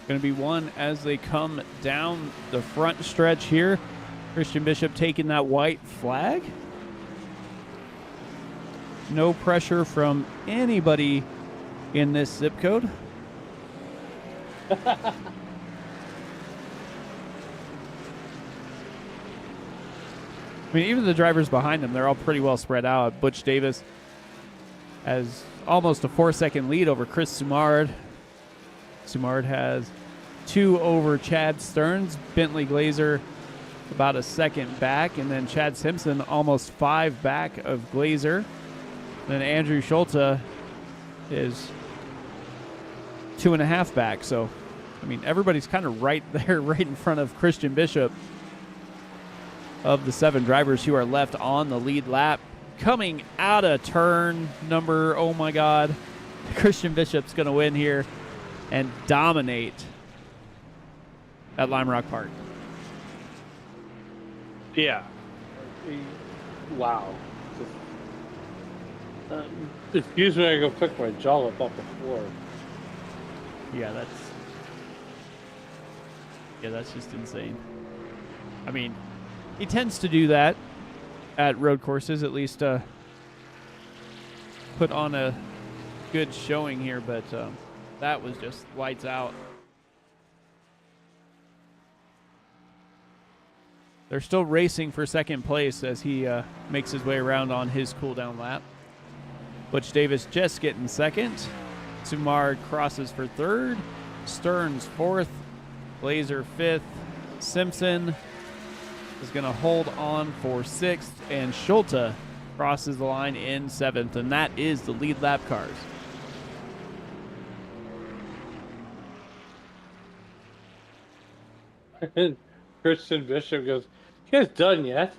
Going to be one as they come down the front stretch here. Christian Bishop taking that white flag. No pressure from anybody in this zip code. I mean, even the drivers behind them, they're all pretty well spread out. Butch Davis has almost a 4-second lead over Chris Sumard. Sumard has 2 over Chad Stearns. Bentley Glazer about a second back. And then Chad Simpson almost 5 back of Glazer. Then Andrew Schulte is 2.5 back. So, I mean, everybody's kind of right there, right in front of Christian Bishop. Of the 7 drivers who are left on the lead lap. Coming out of turn number, oh my God, Christian Bishop's going to win here and dominate at Lime Rock Park. Yeah. Wow. Excuse me, I go pick my jaw up off the floor. Yeah, that's just insane. I mean, he tends to do that at road courses, at least put on a good showing here, but that was just lights out. They're still racing for second place as he makes his way around on his cool-down lap. Butch Davis just getting second. Sumard crosses for third. Stearns fourth. Glazer fifth. Simpson is going to hold on for 6th, and Schulte crosses the line in 7th, and that is the lead lap cars. Christian Bishop goes, "You guys done yet?"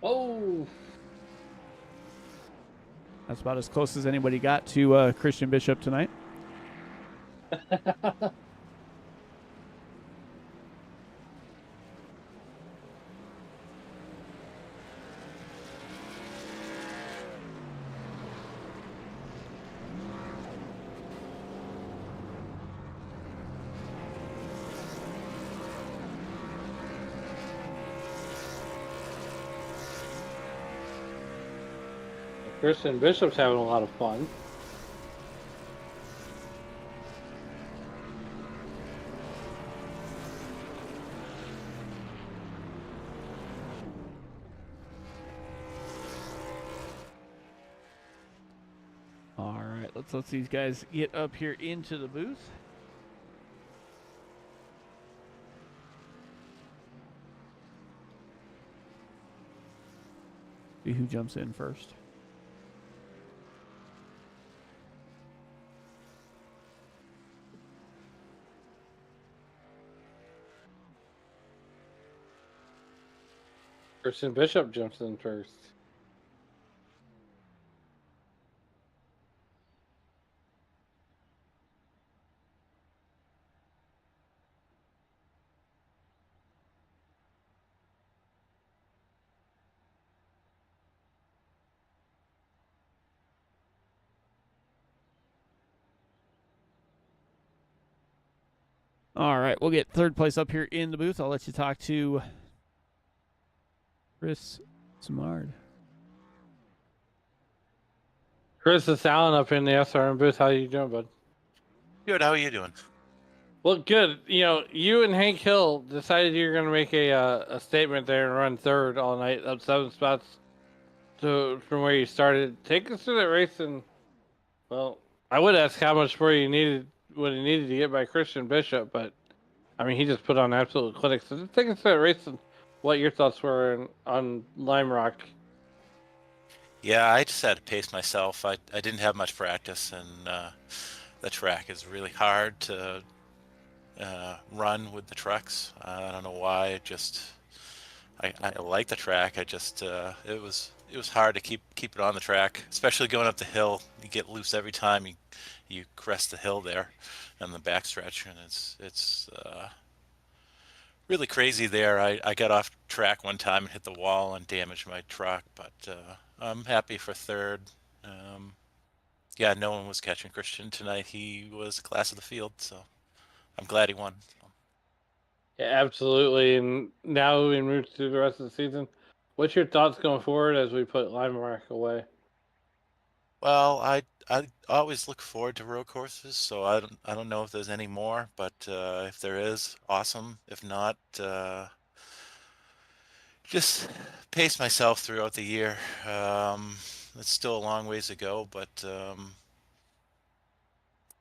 Oh. That's about as close as anybody got to Christian Bishop tonight. Christian Bishop's having a lot of fun. All right, let's let these guys get up here into the booth. See who jumps in first. Christian Bishop jumps in first. All right, we'll get third place up here in the booth. I'll let you talk to Chris Samard. Chris is Allen up in the SRM booth. How you doing, bud? Good. How are you doing? Well, good. You know, you and Hank Hill decided you're going to make a statement there and run third all night, up 7 spots from where you started. Take us through that race, and well, I would ask how much more you needed, what he needed to get by Christian Bishop, but I mean, he just put on absolute clinic. So just take us through that race and what your thoughts were on Lime Rock. Yeah, I just had to pace myself. I didn't have much practice, and the track is really hard to run with the trucks. I don't know why. I like the track. I just it was hard to keep it on the track, especially going up the hill. You get loose every time you crest the hill there, and the backstretch, and it's really crazy there. I got off track one time and hit the wall and damaged my truck, but I'm happy for third. Yeah, no one was catching Christian tonight. He was class of the field, so I'm glad he won. Yeah, absolutely. And now we move to the rest of the season. What's your thoughts going forward as we put Lime Rock away? Well, I always look forward to road courses, so I don't know if there's any more, but if there is, awesome. If not, just pace myself throughout the year. It's still a long ways to go, but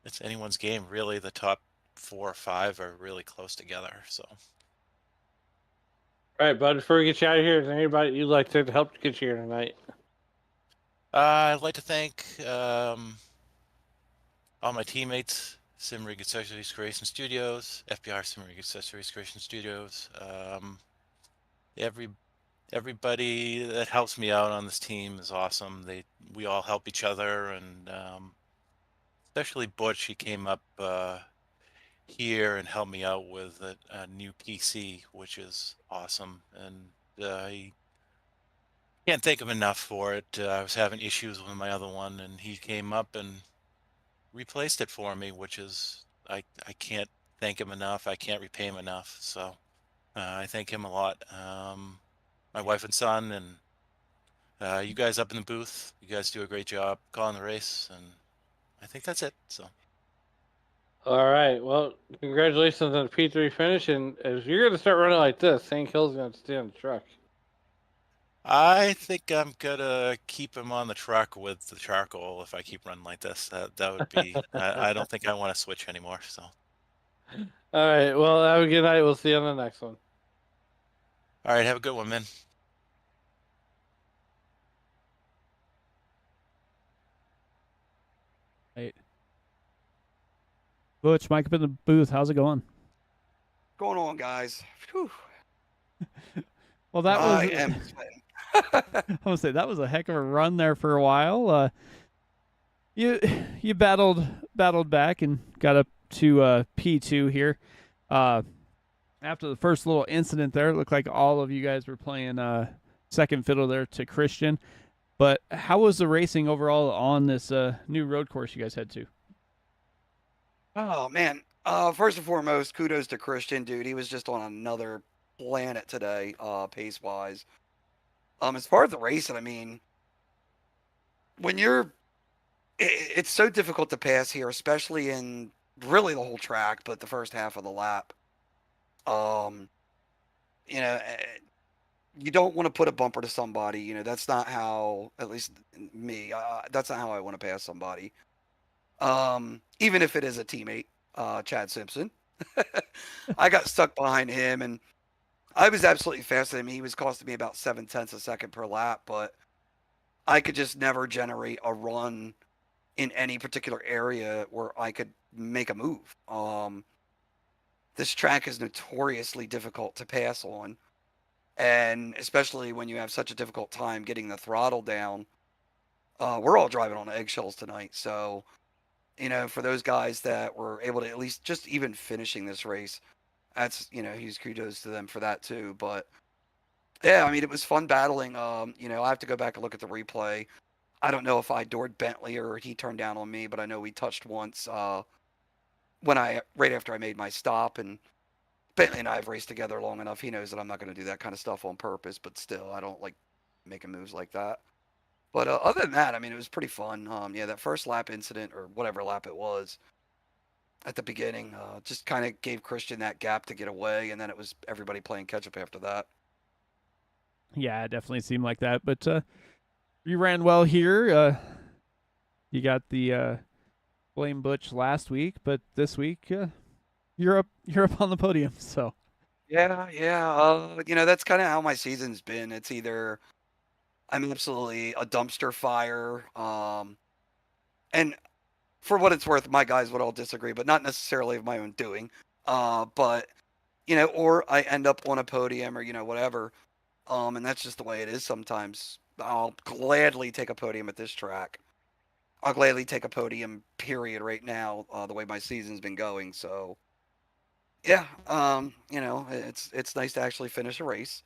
it's anyone's game, really. The top 4 or 5 are really close together, so. All right, bud, before we get you out of here, is there anybody you'd like to help get you here tonight? I'd like to thank all my teammates, Simrig Accessories Creation Studios, FBR Simrig Accessories Creation Studios, everybody that helps me out on this team is awesome. We all help each other, and especially Butch. He came up here and helped me out with a new PC, which is awesome, and I can't thank him enough for it. I was having issues with my other one, and he came up and replaced it for me, which is I can't thank him enough. I can't repay him enough. So I thank him a lot. My wife and son, and you guys up in the booth. You guys do a great job calling the race, and I think that's it. So. All right. Well, congratulations on the P3 finish. And if you're going to start running like this, Hank Hill's going to stay on the truck. I think I'm gonna keep him on the truck with the charcoal if I keep running like this. That would be. I don't think I want to switch anymore. So. All right. Well, have a good night. We'll see you on the next one. All right. Have a good one, man. Right. Butch, Mike up in the booth. How's it going? Going on, guys? Whew. Well, that I was. am sweating. I want to say that was a heck of a run there for a while. You battled back and got up to P2 here. After the first little incident there, it looked like all of you guys were playing second fiddle there to Christian. But how was the racing overall on this new road course you guys head to? Oh man! First and foremost, kudos to Christian, dude. He was just on another planet today, pace wise. As far as the racing, I mean, when it's so difficult to pass here, especially in really the whole track, but the first half of the lap. You know, you don't want to put a bumper to somebody. You know, that's not how, at least me, that's not how I want to pass somebody. Even if it is a teammate, Chad Simpson. I got stuck behind him, and I was absolutely faster than him. He was costing me about 0.7 seconds per lap, but I could just never generate a run in any particular area where I could make a move. This track is notoriously difficult to pass on, and especially when you have such a difficult time getting the throttle down. We're all driving on eggshells tonight, so you know, for those guys that were able to at least just even finishing this race, that's, you know, huge kudos to them for that too. But yeah, I mean, it was fun battling. You know, I have to go back and look at the replay. I don't know if I doored Bentley or he turned down on me, but I know we touched once right after I made my stop, and Bentley and I have raced together long enough. He knows that I'm not going to do that kind of stuff on purpose, but still, I don't like making moves like that. But other than that, I mean, it was pretty fun. Yeah, that first lap incident or whatever lap it was at the beginning just kind of gave Christian that gap to get away, and then it was everybody playing catch up after that. Yeah, it definitely seemed like that. But you ran well here. You got the blame Butch last week, but this week you're up on the podium. So Yeah, that's kind of how my season's been. It's either I'm absolutely a dumpster fire, and for what it's worth, my guys would all disagree, but not necessarily of my own doing. But or I end up on a podium or whatever. And that's just the way it is sometimes. I'll gladly take a podium at this track. I'll gladly take a podium, period, right now, the way my season's been going. So, yeah, it's nice to actually finish a race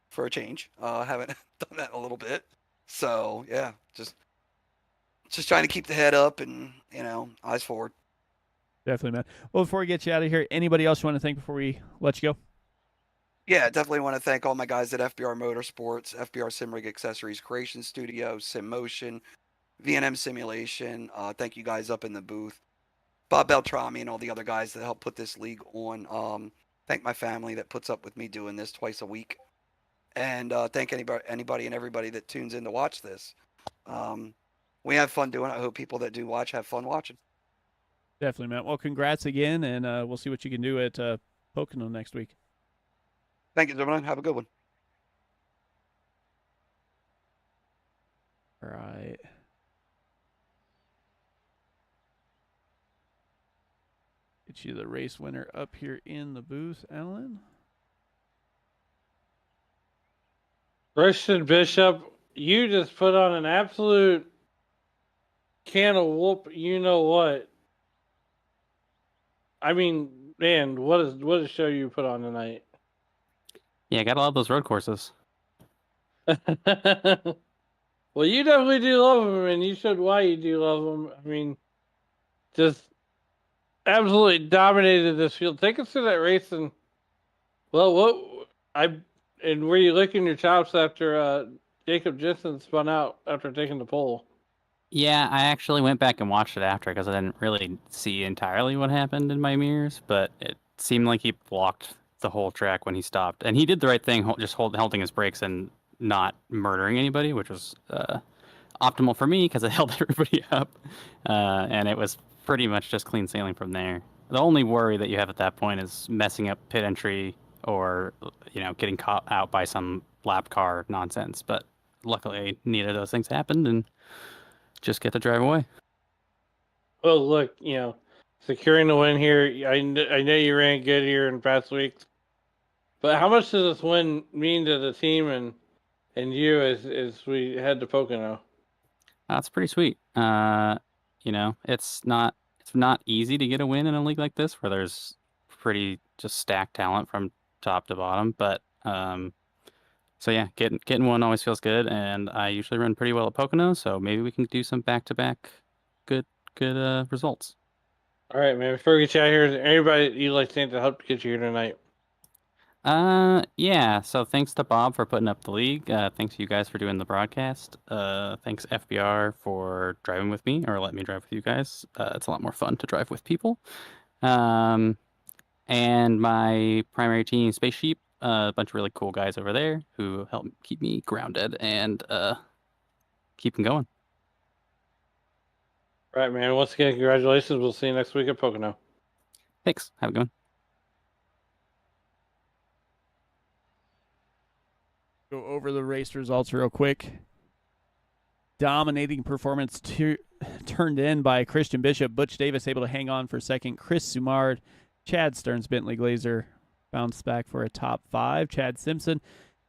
for a change. I haven't done that in a little bit. So, yeah, just trying to keep the head up and, eyes forward. definitely, man. Well, before we get you out of here, anybody else you want to thank before we let you go? Yeah, definitely want to thank all my guys at FBR Motorsports, FBR Simrig Accessories Creation Studio, Sim Motion, V&M Simulation. Thank you guys up in the booth. Bob Beltrami and all the other guys that help put this league on. Thank my family that puts up with me doing this twice a week. And thank anybody and everybody that tunes in to watch this. We have fun doing it. I hope people that do watch have fun watching. Definitely, man. Well, congrats again, and we'll see what you can do at Pocono next week. Thank you, gentlemen. Have a good one. All right. Get you the race winner up here in the booth, Alan. Christian Bishop, you just put on an absolute can of whoop. You know what? I mean, man, what a show you put on tonight. Yeah, gotta love those road courses. Well, you definitely do love them, and you showed why you do love them. I mean, just absolutely dominated this field. Take us through that race, and were you licking your chops after Jacob Jensen spun out after taking the pole? Yeah, I actually went back and watched it after because I didn't really see entirely what happened in my mirrors, but it seemed like he blocked the whole track when he stopped, and he did the right thing, holding his brakes and not murdering anybody, which was optimal for me because it held everybody up, and it was pretty much just clean sailing from there. The only worry that you have at that point is messing up pit entry or getting caught out by some lap car nonsense. But luckily, neither of those things happened, and just get to drive away. Well, look, securing the win here. I know you ran good here in past weeks, but how much does this win mean to the team and you as we head to Pocono? That's pretty sweet. It's not easy to get a win in a league like this where there's pretty just stacked talent from top to bottom. But so yeah, getting one always feels good, and I usually run pretty well at Pocono, so maybe we can do some back-to-back good results. All right, man. Before we get you out here, is there anybody you'd like to thank to help get you here tonight? Yeah, so thanks to Bob for putting up the league. Thanks to you guys for doing the broadcast. Thanks FBR for driving with me, or letting me drive with you guys. It's a lot more fun to drive with people. And my primary team, Space Sheep, a bunch of really cool guys over there who help keep me grounded and keep them going. All right, man. Once again, congratulations. We'll see you next week at Pocono. Thanks. Have a good one. Go over the race results real quick. Dominating performance turned in by Christian Bishop. Butch Davis able to hang on for second. Chris Sumard, Chad Stearns, Bentley Glazer bounced back for a top 5. Chad Simpson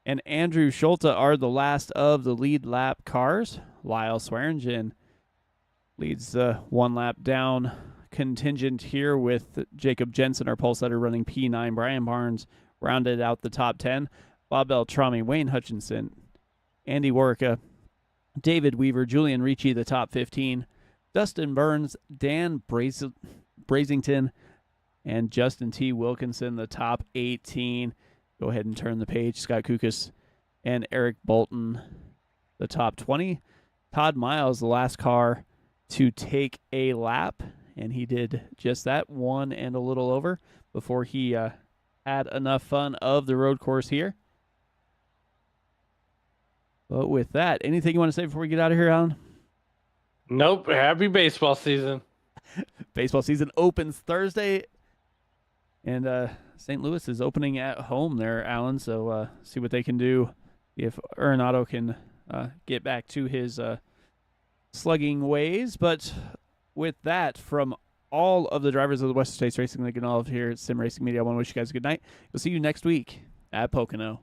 and Andrew Schulte are the last of the lead lap cars. Lyle Swearingen leads the one lap down contingent here with Jacob Jensen, our pole setter, running P9. Brian Barnes rounded out the top 10. Bob Beltrami, Wayne Hutchinson, Andy Warka, David Weaver, Julian Ricci, the top 15. Dustin Burns, Dan Brazington, and Justin T. Wilkinson, the top 18. Go ahead and turn the page. Scott Kukas and Eric Bolton, the top 20. Todd Miles, the last car to take a lap, and he did just that, one and a little over, before he had enough fun of the road course here. But with that, anything you want to say before we get out of here, Alan? Nope. Happy baseball season. Baseball season opens Thursday, and St. Louis is opening at home there, Alan. So see what they can do if Arenado can get back to his slugging ways. But with that, from all of the drivers of the Western States Racing League and all of here at Sim Racing Media, I want to wish you guys a good night. We'll see you next week at Pocono.